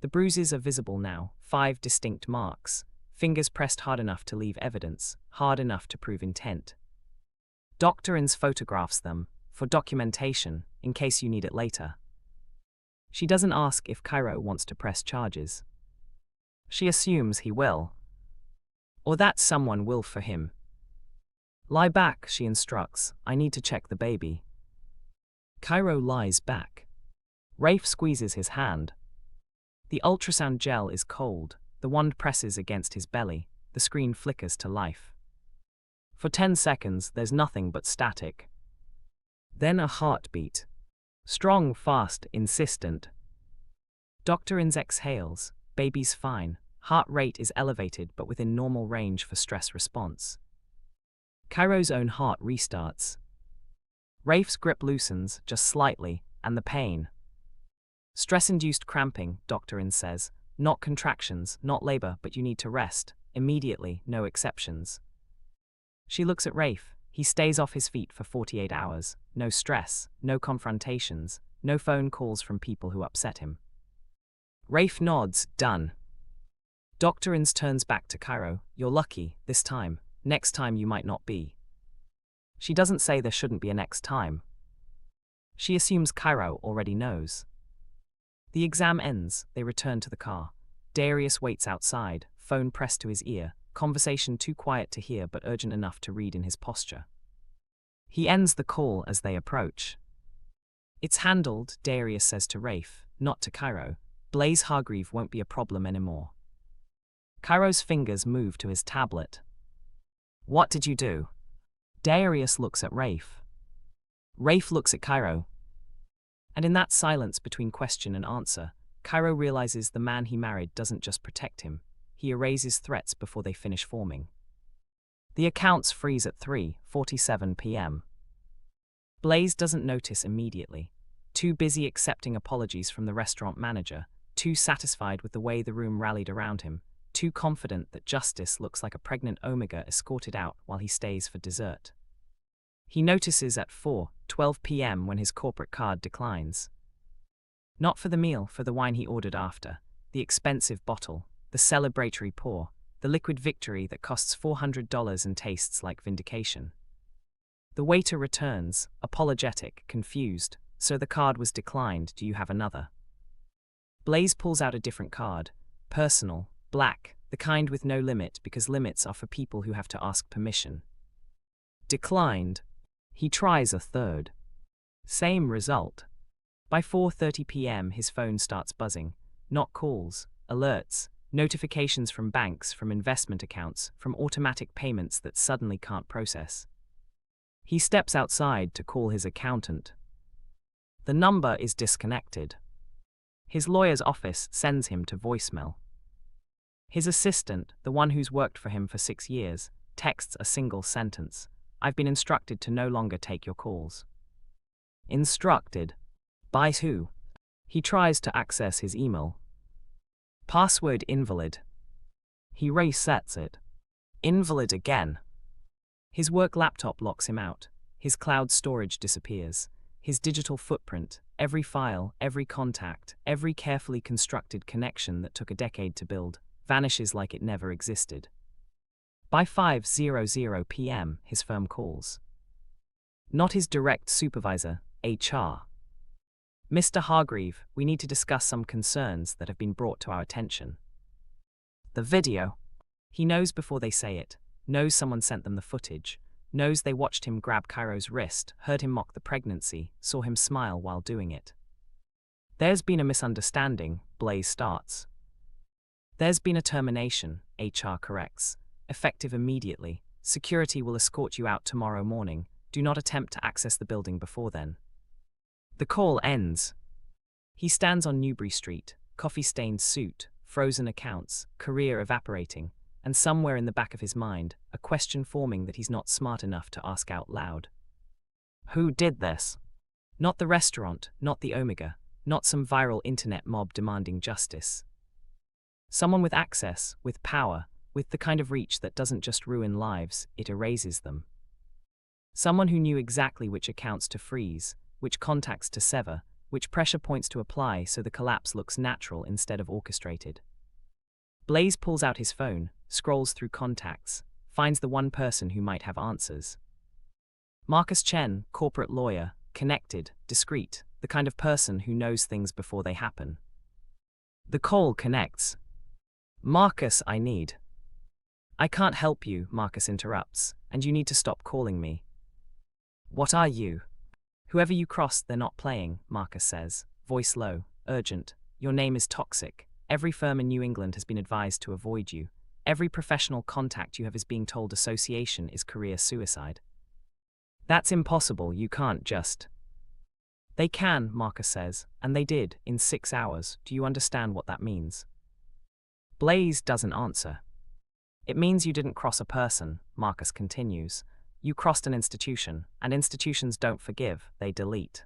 The bruises are visible now, 5 distinct marks. Fingers pressed hard enough to leave evidence, hard enough to prove intent. Dr. In's photographs them, for documentation, in case you need it later. She doesn't ask if Kairo wants to press charges. She assumes he will. Or that someone will for him. "Lie back," she instructs. "I need to check the baby." Kairo lies back. Rafe squeezes his hand. The ultrasound gel is cold. The wand presses against his belly. The screen flickers to life. For 10 seconds, there's nothing but static. Then a heartbeat. Strong, fast, insistent. Dr. In's exhales. Baby's fine. Heart rate is elevated but within normal range for stress response. Kairo's own heart restarts. Rafe's grip loosens, just slightly, and the pain. "Stress-induced cramping," Dr. In says. "Not contractions, not labor, but you need to rest. Immediately, no exceptions." She looks at Rafe. He stays off his feet for 48 hours. No stress, no confrontations, no phone calls from people who upset him. Rafe nods, done. Dr. In's turns back to Kairo. "You're lucky, this time. Next time you might not be." She doesn't say there shouldn't be a next time. She assumes Kairo already knows. The exam ends. They return to the car. Darius waits outside, phone pressed to his ear, conversation too quiet to hear but urgent enough to read in his posture. He ends the call as they approach. "It's handled," Darius says to Rafe, not to Kairo. "Blaze Hargreave won't be a problem anymore." Kairo's fingers move to his tablet. "What did you do?" Darius looks at Rafe. Rafe looks at Kairo. And in that silence between question and answer, Kairo realizes the man he married doesn't just protect him, he erases threats before they finish forming. The accounts freeze at 3:47 p.m. Blaze doesn't notice immediately. Too busy accepting apologies from the restaurant manager, too satisfied with the way the room rallied around him, too confident that justice looks like a pregnant omega escorted out while he stays for dessert. He notices at 4:12 p.m. when his corporate card declines. Not for the meal, for the wine he ordered after, the expensive bottle, the celebratory pour, the liquid victory that costs $400 and tastes like vindication. The waiter returns, apologetic, confused. So the card was declined, do you have another? Blaze pulls out a different card, personal, black, the kind with no limit because limits are for people who have to ask permission. Declined. He tries a third. Same result. By 4:30 p.m. his phone starts buzzing. Not calls, alerts, notifications from banks, from investment accounts, from automatic payments that suddenly can't process. He steps outside to call his accountant. The number is disconnected. His lawyer's office sends him to voicemail. His assistant, the one who's worked for him for 6 years, texts a single sentence. I've been instructed to no longer take your calls. Instructed? By who? He tries to access his email. Password invalid. He resets it. Invalid again. His work laptop locks him out. His cloud storage disappears. His digital footprint, every file, every contact, every carefully constructed connection that took a decade to build, vanishes like it never existed. By 5:00 p.m., his firm calls. Not his direct supervisor, HR. Mr. Hargreave, we need to discuss some concerns that have been brought to our attention. The video. He knows before they say it, knows someone sent them the footage, knows they watched him grab Cairo's wrist, heard him mock the pregnancy, saw him smile while doing it. There's been a misunderstanding, Blaze starts. There's been a termination, HR corrects. Effective immediately. Security will escort you out tomorrow morning. Do not attempt to access the building before then. The call ends. He stands on Newbury Street, coffee-stained suit, frozen accounts, career evaporating, and somewhere in the back of his mind, a question forming that he's not smart enough to ask out loud. Who did this? Not the restaurant, not the Omega, not some viral internet mob demanding justice. Someone with access, with power, with the kind of reach that doesn't just ruin lives, it erases them. Someone who knew exactly which accounts to freeze, which contacts to sever, which pressure points to apply so the collapse looks natural instead of orchestrated. Blaze pulls out his phone, scrolls through contacts, finds the one person who might have answers. Marcus Chen, corporate lawyer, connected, discreet, the kind of person who knows things before they happen. The call connects. Marcus, I need. I can't help you, Marcus interrupts, and you need to stop calling me. What are you? Whoever you crossed, they're not playing, Marcus says, voice low, urgent. Your name is toxic. Every firm in New England has been advised to avoid you. Every professional contact you have is being told association is career suicide. That's impossible, you can't just. They can, Marcus says, and they did, in 6 hours. Do you understand what that means? Blaze doesn't answer. It means you didn't cross a person, Marcus continues. You crossed an institution, and institutions don't forgive, they delete.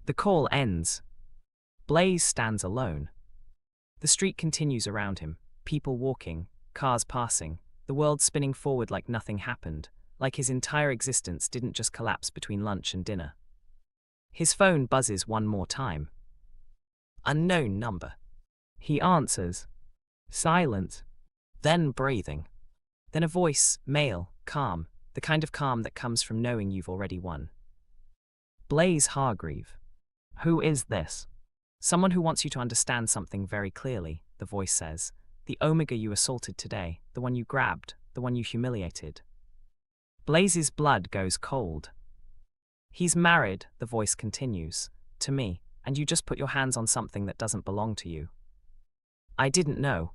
The call ends. Blaze stands alone. The street continues around him, people walking, cars passing, the world spinning forward like nothing happened, like his entire existence didn't just collapse between lunch and dinner. His phone buzzes one more time. Unknown number. He answers. Silence. Then breathing. Then a voice, male, calm, the kind of calm that comes from knowing you've already won. Blaze Hargreave. Who is this? Someone who wants you to understand something very clearly, the voice says. The Omega you assaulted today, the one you grabbed, the one you humiliated. Blaze's blood goes cold. He's married, the voice continues, to me, and you just put your hands on something that doesn't belong to you. I didn't know.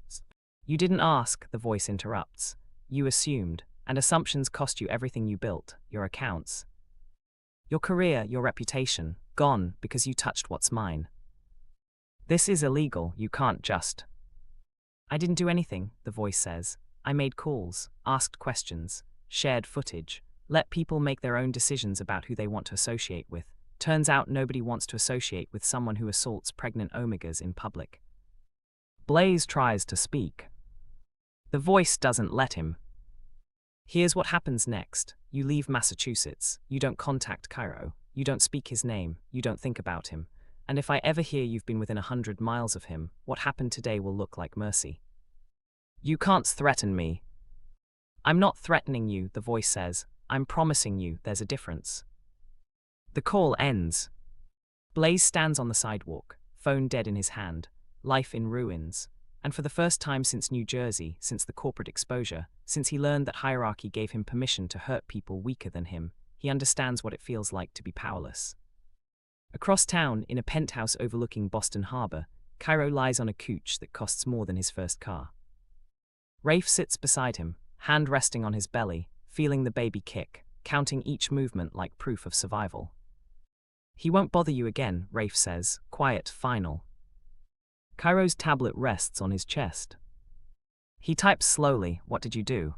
You didn't ask, the voice interrupts. You assumed, and assumptions cost you everything you built, your accounts. Your career, your reputation, gone because you touched what's mine. This is illegal, you can't just. I didn't do anything, the voice says. I made calls, asked questions. shared footage. Let people make their own decisions about who they want to associate with. Turns out nobody wants to associate with someone who assaults pregnant omegas in public. Blaze tries to speak. The voice doesn't let him. Here's what happens next. You leave Massachusetts. You don't contact Cairo. You don't speak his name. You don't think about him. And if I ever hear you've been within 100 miles of him, what happened today will look like mercy. You can't threaten me. I'm not threatening you, the voice says. I'm promising you there's a difference. The call ends. Blaze stands on the sidewalk, phone dead in his hand, life in ruins. And for the first time since New Jersey, since the corporate exposure, since he learned that hierarchy gave him permission to hurt people weaker than him, he understands what it feels like to be powerless. Across town, in a penthouse overlooking Boston Harbor, Cairo lies on a couch that costs more than his first car. Rafe sits beside him, hand resting on his belly, feeling the baby kick, counting each movement like proof of survival. He won't bother you again, Rafe says, quiet, final. Cairo's tablet rests on his chest. He types slowly, what did you do?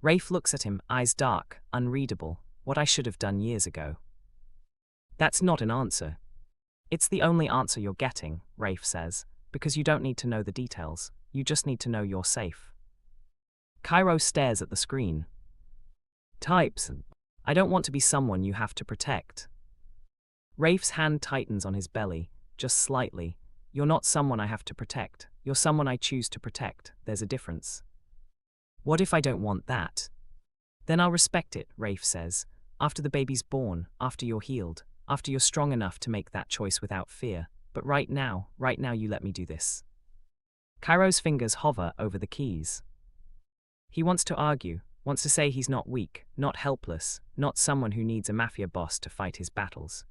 Rafe looks at him, eyes dark, unreadable, what I should have done years ago. That's not an answer. It's the only answer you're getting, Rafe says, because you don't need to know the details, you just need to know you're safe. Cairo stares at the screen. Types, I don't want to be someone you have to protect. Rafe's hand tightens on his belly, just slightly. You're not someone I have to protect, you're someone I choose to protect, there's a difference. What if I don't want that? Then I'll respect it, Rafe says, after the baby's born, after you're healed, after you're strong enough to make that choice without fear, but right now you let me do this. Cairo's fingers hover over the keys. He wants to argue, wants to say he's not weak, not helpless, not someone who needs a mafia boss to fight his battles.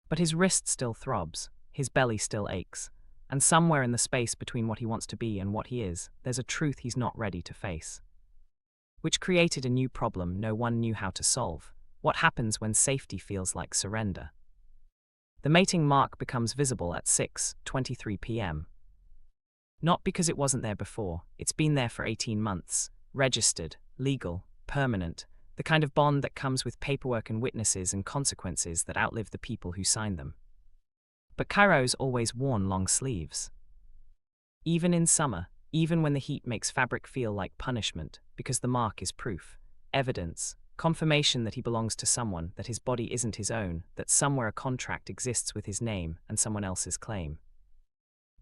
But his wrist still throbs, his belly still aches, and somewhere in the space between what he wants to be and what he is, there's a truth he's not ready to face. Which created a new problem no one knew how to solve. What happens when safety feels like surrender? The mating mark becomes visible at 6:23 p.m. Not because it wasn't there before, it's been there for 18 months, registered, legal, permanent, the kind of bond that comes with paperwork and witnesses and consequences that outlive the people who signed them. But Cairo's always worn long sleeves. Even in summer, even when the heat makes fabric feel like punishment, because the mark is proof, evidence, confirmation that he belongs to someone, that his body isn't his own, that somewhere a contract exists with his name and someone else's claim.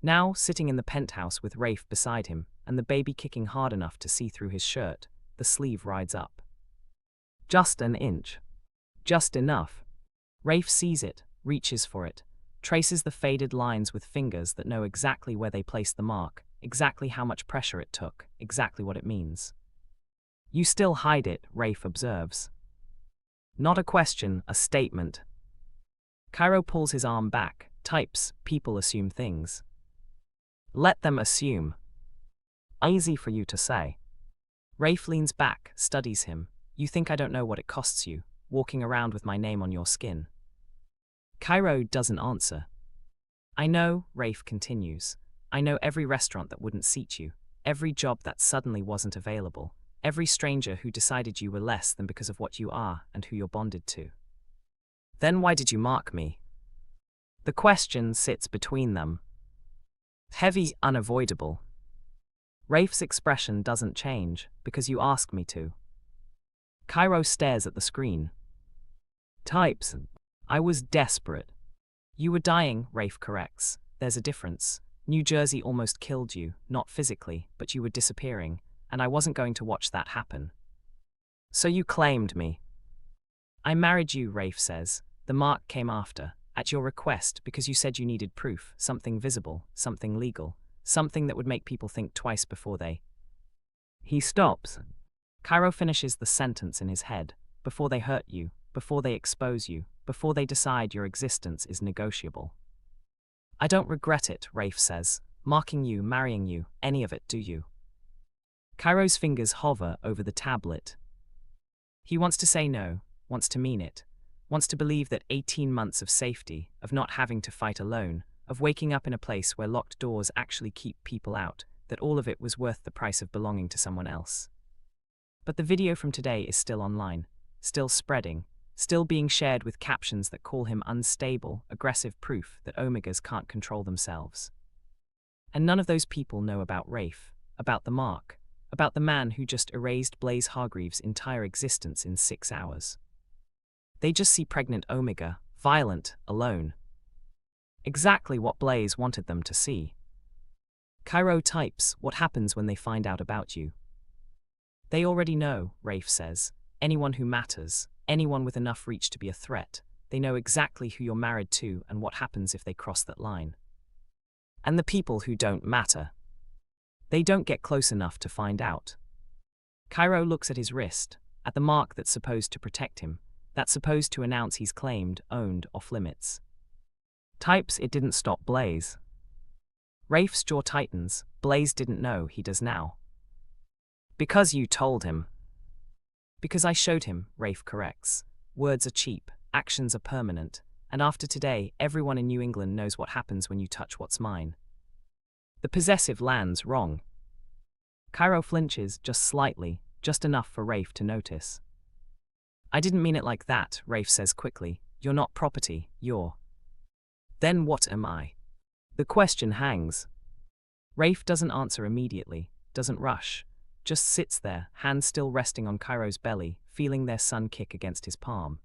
Now, sitting in the penthouse with Rafe beside him, and the baby kicking hard enough to see through his shirt, the sleeve rides up. Just an inch. Just enough. Rafe sees it, reaches for it, traces the faded lines with fingers that know exactly where they placed the mark, exactly how much pressure it took, exactly what it means. You still hide it, Rafe observes. Not a question, a statement. Cairo pulls his arm back, types, people assume things. Let them assume. Easy for you to say. Rafe leans back, studies him. You think I don't know what it costs you, walking around with my name on your skin? Cairo doesn't answer. I know, Rafe continues. I know every restaurant that wouldn't seat you, every job that suddenly wasn't available, every stranger who decided you were less than because of what you are and who you're bonded to. Then why did you mark me? The question sits between them. Heavy, unavoidable. Rafe's expression doesn't change, because you ask me to. Cairo stares at the screen. Types. I was desperate. You were dying, Rafe corrects. There's a difference. New Jersey almost killed you, not physically, but you were disappearing, and I wasn't going to watch that happen. So you claimed me. I married you, Rafe says. The mark came after, at your request, because you said you needed proof, something visible, something legal, something that would make people think twice before they... He stops. Cairo finishes the sentence in his head. Before they hurt you, before they expose you, before they decide your existence is negotiable. I don't regret it, Rafe says. Marking you, marrying you, any of it, do you? Cairo's fingers hover over the tablet. He wants to say no, wants to mean it, wants to believe that 18 months of safety, of not having to fight alone, of waking up in a place where locked doors actually keep people out, that all of it was worth the price of belonging to someone else. But the video from today is still online, still spreading, still being shared with captions that call him unstable, aggressive proof that Omegas can't control themselves. And none of those people know about Rafe, about the mark, about the man who just erased Blaze Hargreaves' entire existence in 6 hours. They just see pregnant Omega, violent, alone. Exactly what Blaze wanted them to see. Kairo types, what happens when they find out about you? They already know, Rafe says. Anyone who matters, anyone with enough reach to be a threat, they know exactly who you're married to and what happens if they cross that line. And the people who don't matter, they don't get close enough to find out. Kairo looks at his wrist, at the mark that's supposed to protect him, that's supposed to announce he's claimed, owned, off limits. Types, it didn't stop Blaze. Rafe's jaw tightens. Blaze didn't know, he does now. Because you told him. Because I showed him, Rafe corrects. Words are cheap, actions are permanent, and after today, everyone in New England knows what happens when you touch what's mine. The possessive lands wrong. Kairo flinches, just slightly, just enough for Rafe to notice. I didn't mean it like that, Rafe says quickly. You're not property, you're. Then what am I? The question hangs. Rafe doesn't answer immediately, doesn't rush, just sits there, hands still resting on Kairo's belly, feeling their sun kick against his palm.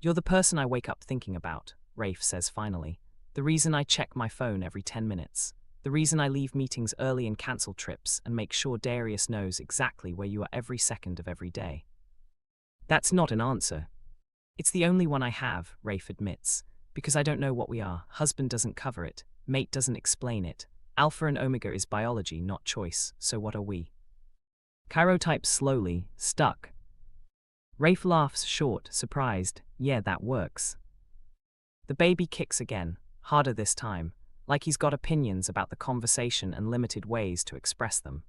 You're the person I wake up thinking about, Rafe says finally. The reason I check my phone every 10 minutes. The reason I leave meetings early and cancel trips and make sure Darius knows exactly where you are every second of every day. That's not an answer. It's the only one I have, Rafe admits, because I don't know what we are. Husband doesn't cover it, mate doesn't explain it. Alpha and Omega is biology, not choice, so what are we? Kairo types slowly, stuck. Rafe laughs short, surprised. Yeah, that works. The baby kicks again, harder this time, like he's got opinions about the conversation and limited ways to express them.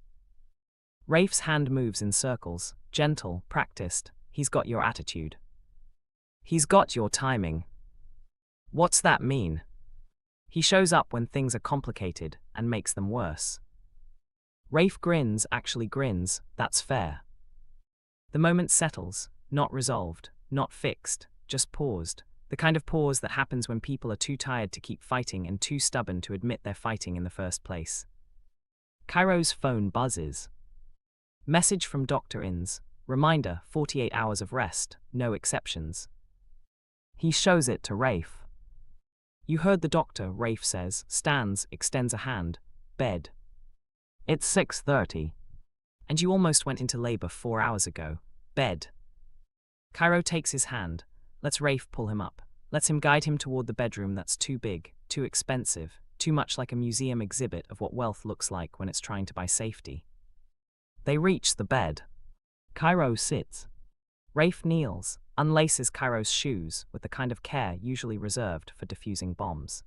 Rafe's hand moves in circles, gentle, practiced. He's got your attitude. He's got your timing. What's that mean? He shows up when things are complicated and makes them worse. Rafe grins, actually grins, that's fair. The moment settles, not resolved, not fixed, just paused. The kind of pause that happens when people are too tired to keep fighting and too stubborn to admit they're fighting in the first place. Kairo's phone buzzes. Message from Dr. Inns. Reminder, 48 hours of rest, no exceptions. He shows it to Rafe. You heard the doctor, Rafe says, stands, extends a hand. Bed. It's 6:30. And you almost went into labor 4 hours ago. Bed. Kairo takes his hand, lets Rafe pull him up, lets him guide him toward the bedroom that's too big, too expensive, too much like a museum exhibit of what wealth looks like when it's trying to buy safety. They reach the bed. Kairo sits. Rafe kneels, unlaces Kairo's shoes with the kind of care usually reserved for defusing bombs.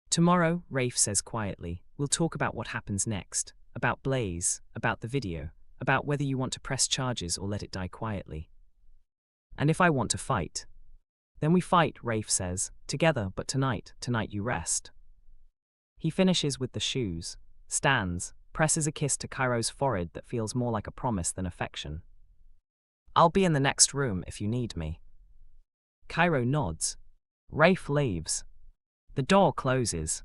Tomorrow, Rafe says quietly, we'll talk about what happens next, about Blaze, about the video, about whether you want to press charges or let it die quietly. And if I want to fight, then we fight, Rafe says, together, but tonight you rest. He finishes with the shoes, stands, presses a kiss to Kairo's forehead that feels more like a promise than affection. I'll be in the next room if you need me. Kairo nods. Rafe leaves. The door closes.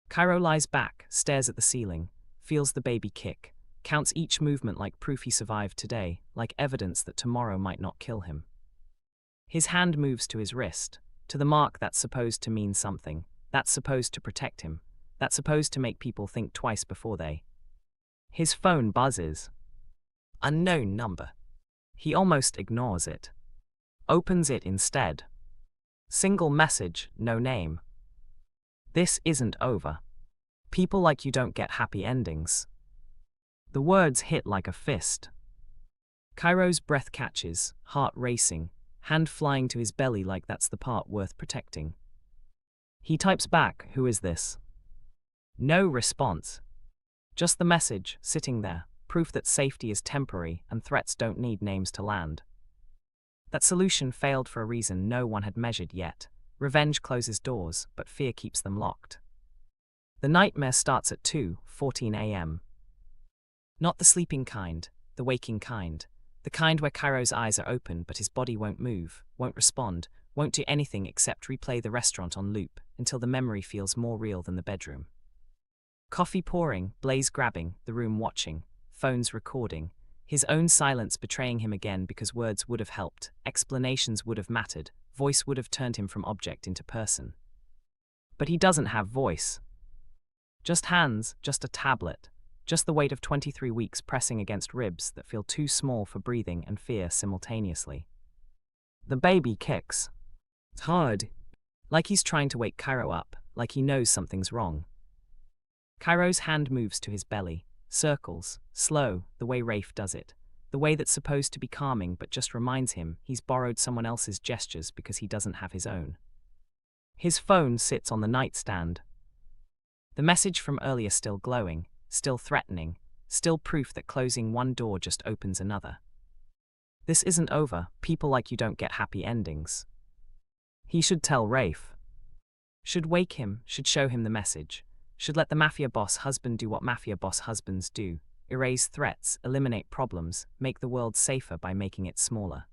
Kairo lies back, stares at the ceiling, feels the baby kick, counts each movement like proof he survived today, like evidence that tomorrow might not kill him. His hand moves to his wrist, to the mark that's supposed to mean something, that's supposed to protect him, that's supposed to make people think twice before they. His phone buzzes. Unknown number. He almost ignores it. Opens it instead. Single message, no name. This isn't over. People like you don't get happy endings. The words hit like a fist. Kairo's breath catches, heart racing, hand flying to his belly like that's the part worth protecting. He types back, who is this? No response. Just the message, sitting there, proof that safety is temporary and threats don't need names to land. That solution failed for a reason no one had measured yet. Revenge closes doors, but fear keeps them locked. The nightmare starts at 2:14 a.m. Not the sleeping kind, the waking kind. The kind where Cairo's eyes are open but his body won't move, won't respond, won't do anything except replay the restaurant on loop until the memory feels more real than the bedroom. Coffee pouring, Blaze grabbing, the room watching, phones recording, his own silence betraying him again because words would have helped, explanations would have mattered, voice would have turned him from object into person. But he doesn't have voice. Just hands, just a tablet, just the weight of 23 weeks pressing against ribs that feel too small for breathing and fear simultaneously. The baby kicks. It's hard. Like he's trying to wake Kairo up, like he knows something's wrong. Cairo's hand moves to his belly, circles, slow, the way Rafe does it, the way that's supposed to be calming but just reminds him he's borrowed someone else's gestures because he doesn't have his own. His phone sits on the nightstand. The message from earlier still glowing, still threatening, still proof that closing one door just opens another. This isn't over, people like you don't get happy endings. He should tell Rafe. Should wake him, should show him the message. Should let the mafia boss husband do what mafia boss husbands do, erase threats, eliminate problems, make the world safer by making it smaller.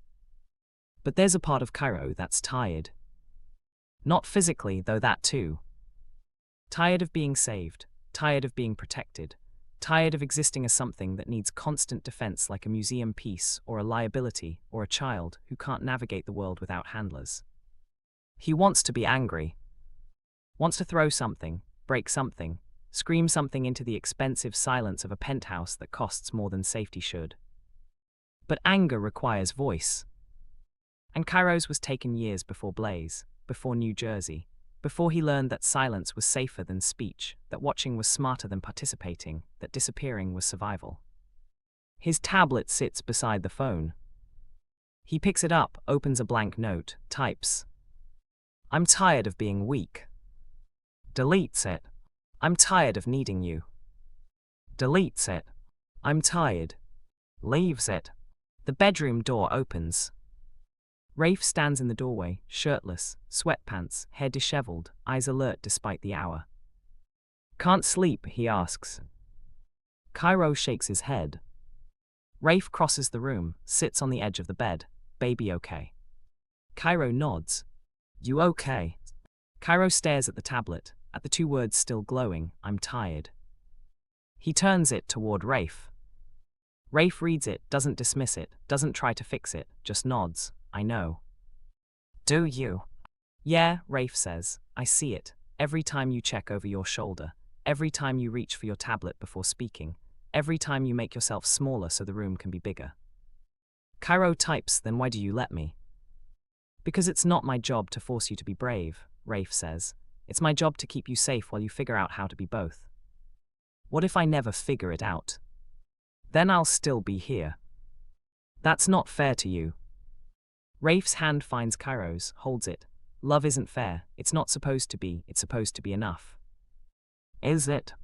But there's a part of Kairo that's tired. Not physically, though that too. Tired of being saved, tired of being protected, tired of existing as something that needs constant defense like a museum piece or a liability or a child who can't navigate the world without handlers. He wants to be angry. Wants to throw something, break something, scream something into the expensive silence of a penthouse that costs more than safety should. But anger requires voice. And Cairo's was taken years before Blaze, before New Jersey, before he learned that silence was safer than speech, that watching was smarter than participating, that disappearing was survival. His tablet sits beside the phone. He picks it up, opens a blank note, types. I'm tired of being weak. Deletes it. I'm tired of needing you. Deletes it. I'm tired. Leaves it. The bedroom door opens. Rafe stands in the doorway, shirtless, sweatpants, hair disheveled, eyes alert despite the hour. Can't sleep, he asks. Kairo shakes his head. Rafe crosses the room, sits on the edge of the bed. Baby okay? Kairo nods. You okay? Kairo stares at the tablet, at the two words still glowing, I'm tired. He turns it toward Rafe. Rafe reads it, doesn't dismiss it, doesn't try to fix it, just nods. I know. Do you? Yeah, Rafe says. I see it. Every time you check over your shoulder, every time you reach for your tablet before speaking, every time you make yourself smaller so the room can be bigger. Kairo types, then why do you let me? Because it's not my job to force you to be brave, Rafe says. It's my job to keep you safe while you figure out how to be both. What if I never figure it out? Then I'll still be here. That's not fair to you. Rafe's hand finds Cairo's, holds it. Love isn't fair, it's not supposed to be, it's supposed to be enough. Is it?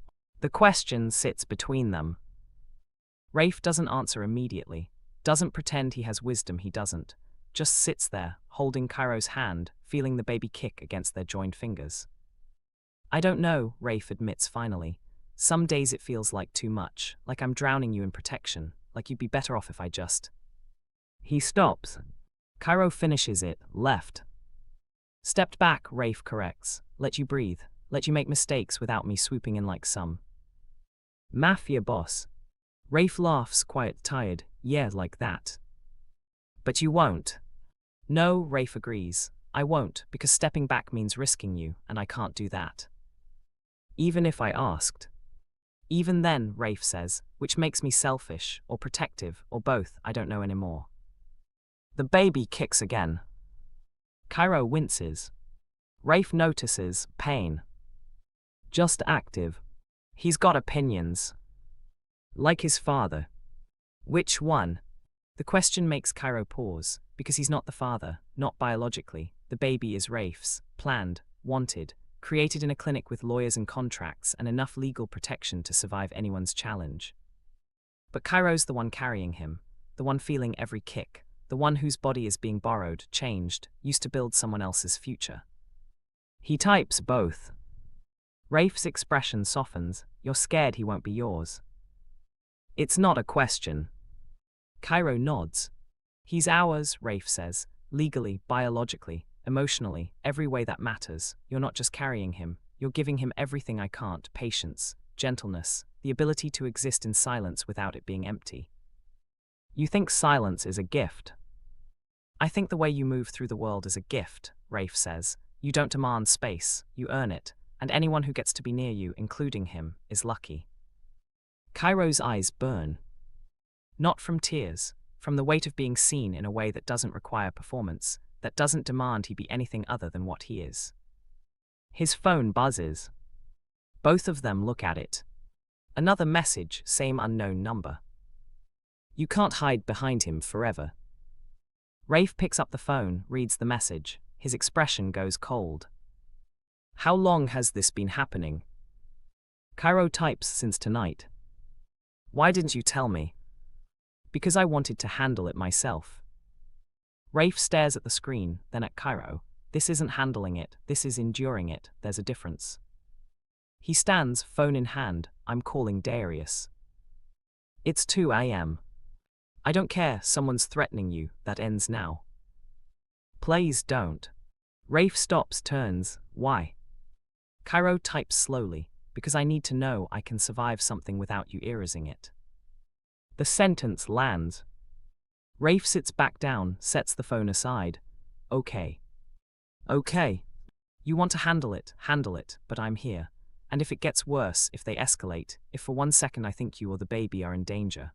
The question sits between them. Rafe doesn't answer immediately, doesn't pretend he has wisdom, he doesn't. Just sits there, holding Cairo's hand, feeling the baby kick against their joined fingers. I don't know, Rafe admits finally. Some days it feels like too much, like I'm drowning you in protection, like you'd be better off if I just... He stops. Kairo finishes it, left. Stepped back, Rafe corrects. Let you breathe, let you make mistakes without me swooping in like some mafia boss. Rafe laughs, quiet, tired. Yeah, like that. But you won't. No, Rafe agrees. I won't, because stepping back means risking you, and I can't do that. Even if I asked. Even then, Rafe says, which makes me selfish, or protective, or both, I don't know anymore. The baby kicks again. Kairo winces. Rafe notices pain. Just active. He's got opinions. Like his father. Which one? The question makes Kairo pause, because he's not the father, not biologically. The baby is Rafe's, planned, wanted, created in a clinic with lawyers and contracts and enough legal protection to survive anyone's challenge. But Cairo's the one carrying him, the one feeling every kick, the one whose body is being borrowed, changed, used to build someone else's future. He types both. Rafe's expression softens. You're scared he won't be yours. It's not a question. Cairo nods. He's ours, Rafe says, legally, biologically, emotionally, every way that matters. You're not just carrying him, you're giving him everything I can't: patience, gentleness, the ability to exist in silence without it being empty. You think silence is a gift? I think the way you move through the world is a gift, Rafe says. You don't demand space, you earn it, and anyone who gets to be near you, including him, is lucky. Cairo's eyes burn. Not from tears, from the weight of being seen in a way that doesn't require performance, that doesn't demand he be anything other than what he is. His phone buzzes. Both of them look at it. Another message, same unknown number. You can't hide behind him forever. Rafe picks up the phone, reads the message. His expression goes cold. How long has this been happening? Cairo types, since tonight. Why didn't you tell me? Because I wanted to handle it myself. Rafe stares at the screen, then at Cairo. This isn't handling it, this is enduring it, there's a difference. He stands, phone in hand. I'm calling Darius. It's 2 a.m. I don't care, someone's threatening you, that ends now. Please don't. Rafe stops, turns. Why? Cairo types slowly. Because I need to know I can survive something without you erasing it. The sentence lands. Rafe sits back down, sets the phone aside. Okay. Okay. You want to handle it, but I'm here. And if it gets worse, if they escalate, if for 1 second I think you or the baby are in danger,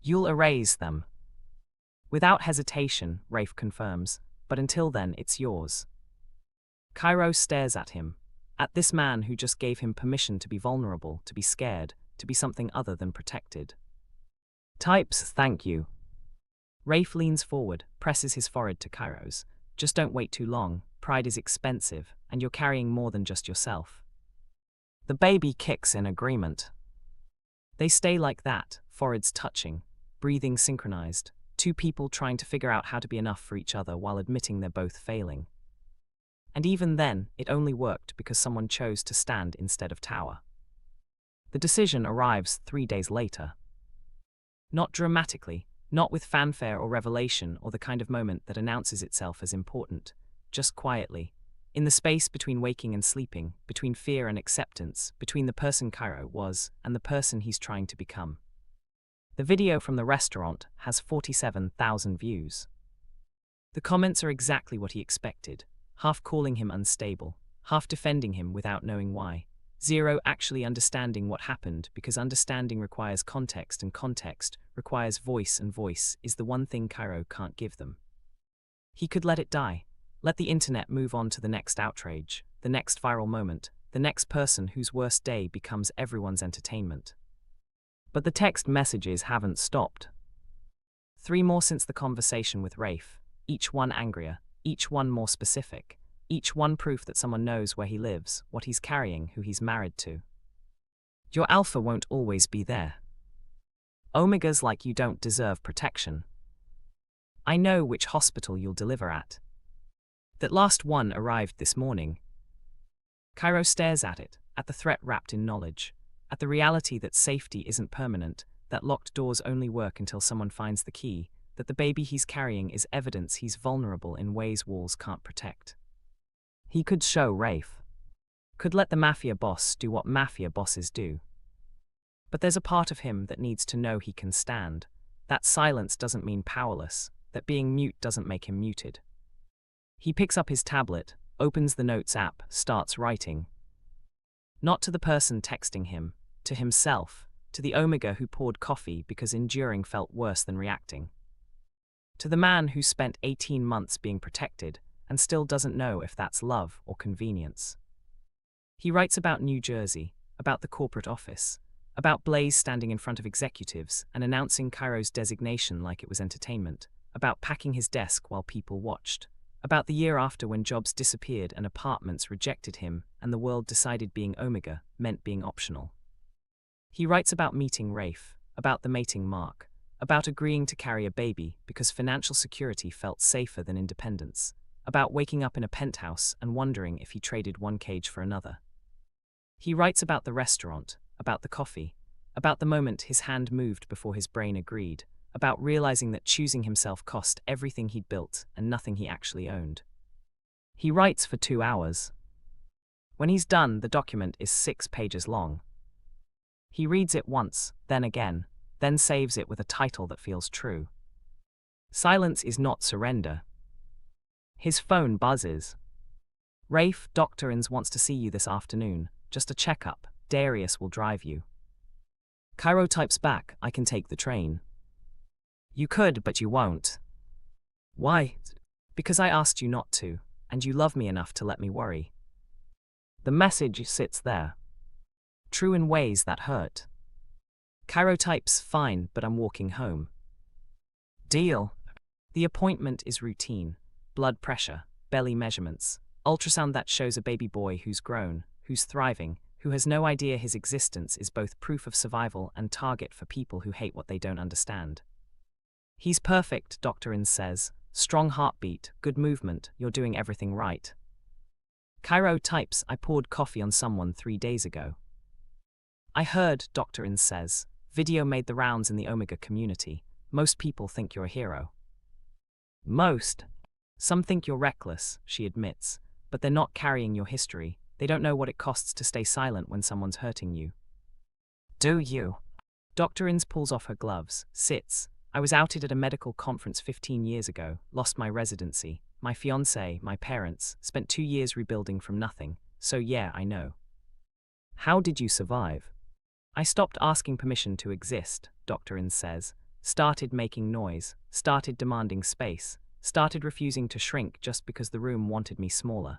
you'll erase them. Without hesitation, Rafe confirms, but until then, it's yours. Cairo stares at him, at this man who just gave him permission to be vulnerable, to be scared, to be something other than protected. Types, thank you. Rafe leans forward, presses his forehead to Cairo's. Just don't wait too long, pride is expensive, and you're carrying more than just yourself. The baby kicks in agreement. They stay like that, foreheads touching, breathing synchronized, two people trying to figure out how to be enough for each other while admitting they're both failing. And even then, it only worked because someone chose to stand instead of tower. The decision arrives 3 days later. Not dramatically, not with fanfare or revelation or the kind of moment that announces itself as important, just quietly, in the space between waking and sleeping, between fear and acceptance, between the person Cairo was and the person he's trying to become. The video from the restaurant has 47,000 views. The comments are exactly what he expected, half calling him unstable, half defending him without knowing why. Zero actually understanding what happened, because understanding requires context and context requires voice, and voice is the one thing Cairo can't give them. He could let it die, let the internet move on to the next outrage, the next viral moment, the next person whose worst day becomes everyone's entertainment. But the text messages haven't stopped. 3 more since the conversation with Rafe, each one angrier, each one more specific, each one proof that someone knows where he lives, what he's carrying, who he's married to. Your alpha won't always be there. Omega's like you don't deserve protection. I know which hospital you'll deliver at. That last one arrived this morning. Cairo stares at it, at the threat wrapped in knowledge, at the reality that safety isn't permanent, that locked doors only work until someone finds the key, that the baby he's carrying is evidence he's vulnerable in ways walls can't protect. He could show Rafe. Could let the mafia boss do what mafia bosses do. But there's a part of him that needs to know he can stand. That silence doesn't mean powerless, that being mute doesn't make him muted. He picks up his tablet, opens the Notes app, starts writing. Not to the person texting him, to himself, to the Omega who poured coffee because enduring felt worse than reacting. To the man who spent 18 months being protected and still doesn't know if that's love or convenience. He writes about New Jersey, about the corporate office, about Blaze standing in front of executives and announcing Cairo's designation like it was entertainment, about packing his desk while people watched, about the year after when jobs disappeared and apartments rejected him and the world decided being Omega meant being optional. He writes about meeting Rafe, about the mating mark, about agreeing to carry a baby because financial security felt safer than independence, about waking up in a penthouse and wondering if he traded one cage for another. He writes about the restaurant, about the coffee, about the moment his hand moved before his brain agreed, about realizing that choosing himself cost everything he'd built and nothing he actually owned. He writes for 2 hours. When he's done, the document is 6 pages long. He reads it once, then again, then saves it with a title that feels true. Silence is not surrender. His phone buzzes. Rafe, Dr. Ins wants to see you this afternoon. Just a checkup. Darius will drive you. Kairo types back, I can take the train. You could, but you won't. Why? Because I asked you not to, and you love me enough to let me worry. The message sits there. True in ways that hurt. Kairo types, fine, but I'm walking home. Deal. The appointment is routine. Blood pressure, belly measurements, ultrasound that shows a baby boy who's grown, who's thriving, who has no idea his existence is both proof of survival and target for people who hate what they don't understand. He's perfect, Dr. Ins says. Strong heartbeat, good movement, you're doing everything right. Kairo types, I poured coffee on someone 3 days ago. I heard, Dr. Ins says. Video made the rounds in the Omega community. Most people think you're a hero. Most. Some think you're reckless, she admits, but they're not carrying your history. They don't know what it costs to stay silent when someone's hurting you. Do you? Dr. Ins pulls off her gloves, sits. I was outed at a medical conference 15 years ago, lost my residency, my fiancé, my parents, spent 2 years rebuilding from nothing, so yeah, I know. How did you survive? I stopped asking permission to exist, Dr. Ins says, started making noise, started demanding space, started refusing to shrink just because the room wanted me smaller.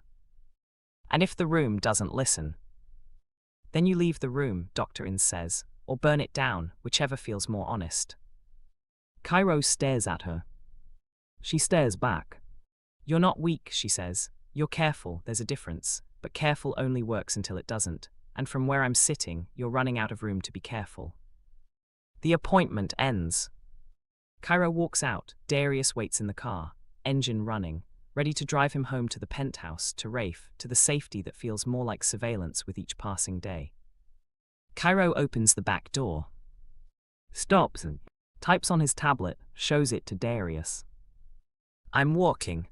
And if the room doesn't listen? Then you leave the room, Dr. Ins says, or burn it down, whichever feels more honest. Kairo stares at her. She stares back. You're not weak, she says. You're careful, there's a difference, but careful only works until it doesn't, and from where I'm sitting, you're running out of room to be careful. The appointment ends. Kairo walks out, Darius waits in the car, engine running, ready to drive him home to the penthouse, to Rafe, to the safety that feels more like surveillance with each passing day. Kairo opens the back door. Stops and types on his tablet, shows it to Darius. I'm walking.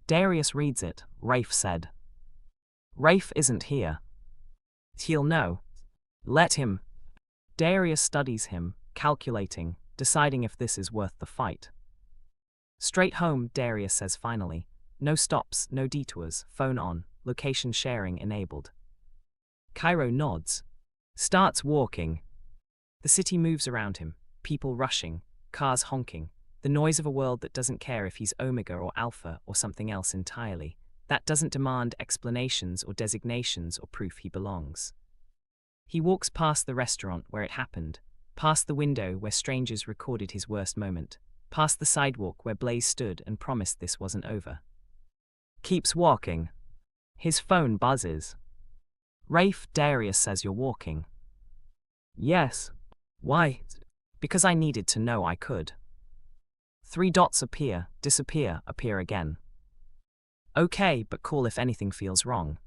Darius reads it, Rafe said. Rafe isn't here. He'll know. Let him. Darius studies him, calculating, deciding if this is worth the fight. Straight home, Darius says finally. No stops, no detours, phone on, location sharing enabled. Kairo nods. Starts walking. The city moves around him, people rushing, cars honking, the noise of a world that doesn't care if he's Omega or Alpha or something else entirely, that doesn't demand explanations or designations or proof he belongs. He walks past the restaurant where it happened, past the window where strangers recorded his worst moment, past the sidewalk where Blaze stood and promised this wasn't over. Keeps walking. His phone buzzes. Rafe, Darius says you're walking. Yes. Why? Because I needed to know I could. 3 dots appear, disappear, appear again. Okay, but call if anything feels wrong.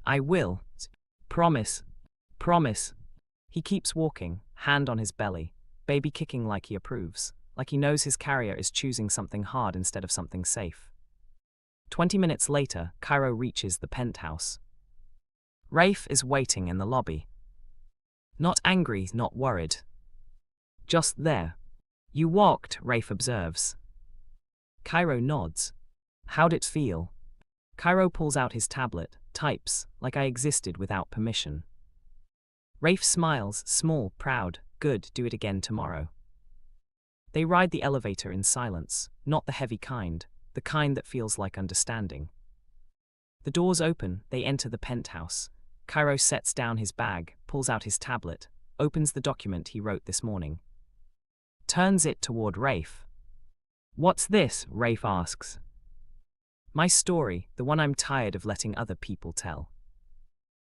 I will. Promise. Promise. He keeps walking, hand on his belly, baby kicking like he approves, like he knows his carrier is choosing something hard instead of something safe. 20 minutes later, Kairo reaches the penthouse. Rafe is waiting in the lobby. Not angry, not worried. Just there. You walked, Rafe observes. Kairo nods. How'd it feel? Kairo pulls out his tablet, types, like I existed without permission. Rafe smiles, small, proud, good, do it again tomorrow. They ride the elevator in silence, not the heavy kind, the kind that feels like understanding. The doors open, they enter the penthouse. Kairo sets down his bag, pulls out his tablet, opens the document he wrote this morning. Turns it toward Rafe. What's this? Rafe asks. My story, the one I'm tired of letting other people tell.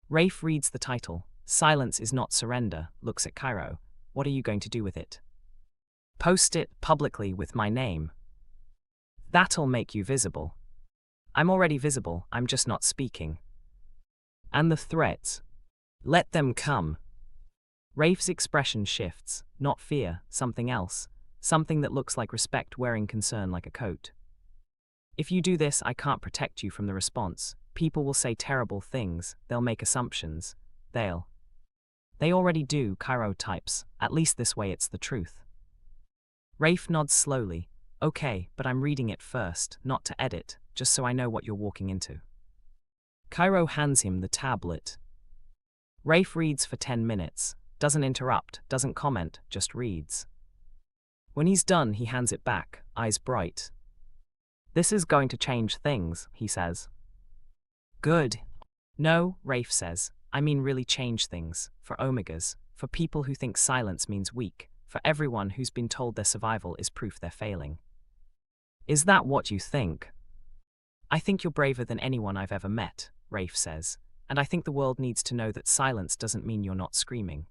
Rafe reads the title, Silence is not surrender, looks at Kairo. What are you going to do with it? Post it publicly with my name. That'll make you visible. I'm already visible, I'm just not speaking. And the threats? Let them come. Rafe's expression shifts, not fear, something else. something that looks like respect wearing concern like a coat. If you do this, I can't protect you from the response. People will say terrible things, they'll make assumptions, They already do, Kairo types, at least this way it's the truth. Rafe nods slowly. Okay, but I'm reading it first, not to edit, just so I know what you're walking into. Kairo hands him the tablet. Rafe reads for 10 minutes, doesn't interrupt, doesn't comment, just reads. When he's done, he hands it back, eyes bright. This is going to change things, he says. Good. No, Rafe says, I mean really change things, for Omegas, for people who think silence means weak, for everyone who's been told their survival is proof they're failing. Is that what you think? I think you're braver than anyone I've ever met, Rafe says, and I think the world needs to know that silence doesn't mean you're not screaming.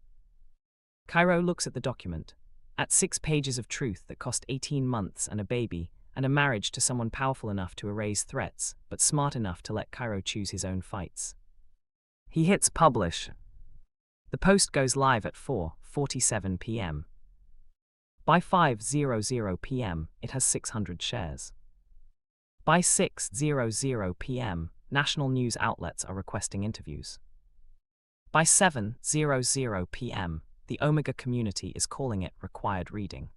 Kairo looks at the document. At 6 pages of truth that cost 18 months and a baby, and a marriage to someone powerful enough to erase threats, but smart enough to let Kairo choose his own fights. He hits publish. The post goes live at 4:47 p.m. By 5:00 p.m., it has 600 shares. By 6:00 p.m., national news outlets are requesting interviews. By 7:00 p.m., the Omega community is calling it required reading.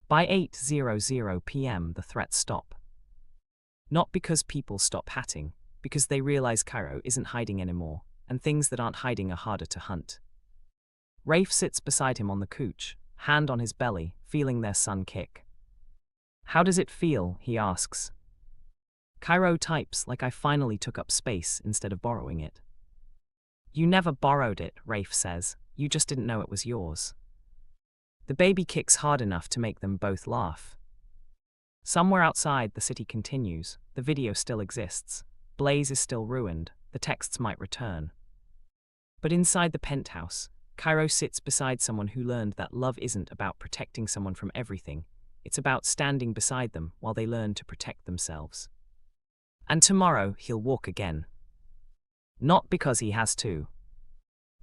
By 8:00 p.m., the threats stop. Not because people stop hatting, because they realize Kairo isn't hiding anymore, and things that aren't hiding are harder to hunt. Rafe sits beside him on the couch, hand on his belly, feeling their son kick. How does it feel? He asks. Kairo types like I finally took up space instead of borrowing it. You never borrowed it, Rafe says, you just didn't know it was yours. The baby kicks hard enough to make them both laugh. Somewhere outside, the city continues, the video still exists. Blaze is still ruined, the texts might return. But inside the penthouse, Kairo sits beside someone who learned that love isn't about protecting someone from everything, it's about standing beside them while they learn to protect themselves. And tomorrow he'll walk again. Not because he has to.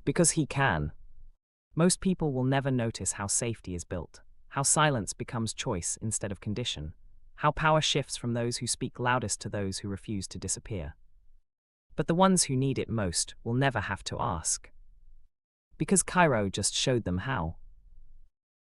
Because he can. Most people will never notice how safety is built, how silence becomes choice instead of condition, how power shifts from those who speak loudest to those who refuse to disappear. But the ones who need it most will never have to ask. Because Kairo just showed them how.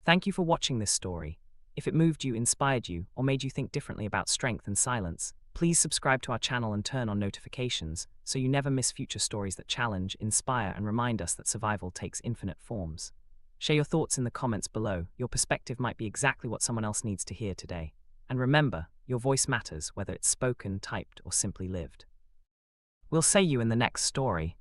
Thank you for watching this story. If it moved you, inspired you, or made you think differently about strength and silence, please subscribe to our channel and turn on notifications so you never miss future stories that challenge, inspire, and remind us that survival takes infinite forms. Share your thoughts in the comments below. Your perspective might be exactly what someone else needs to hear today. And remember, your voice matters, whether it's spoken, typed, or simply lived. We'll see you in the next story.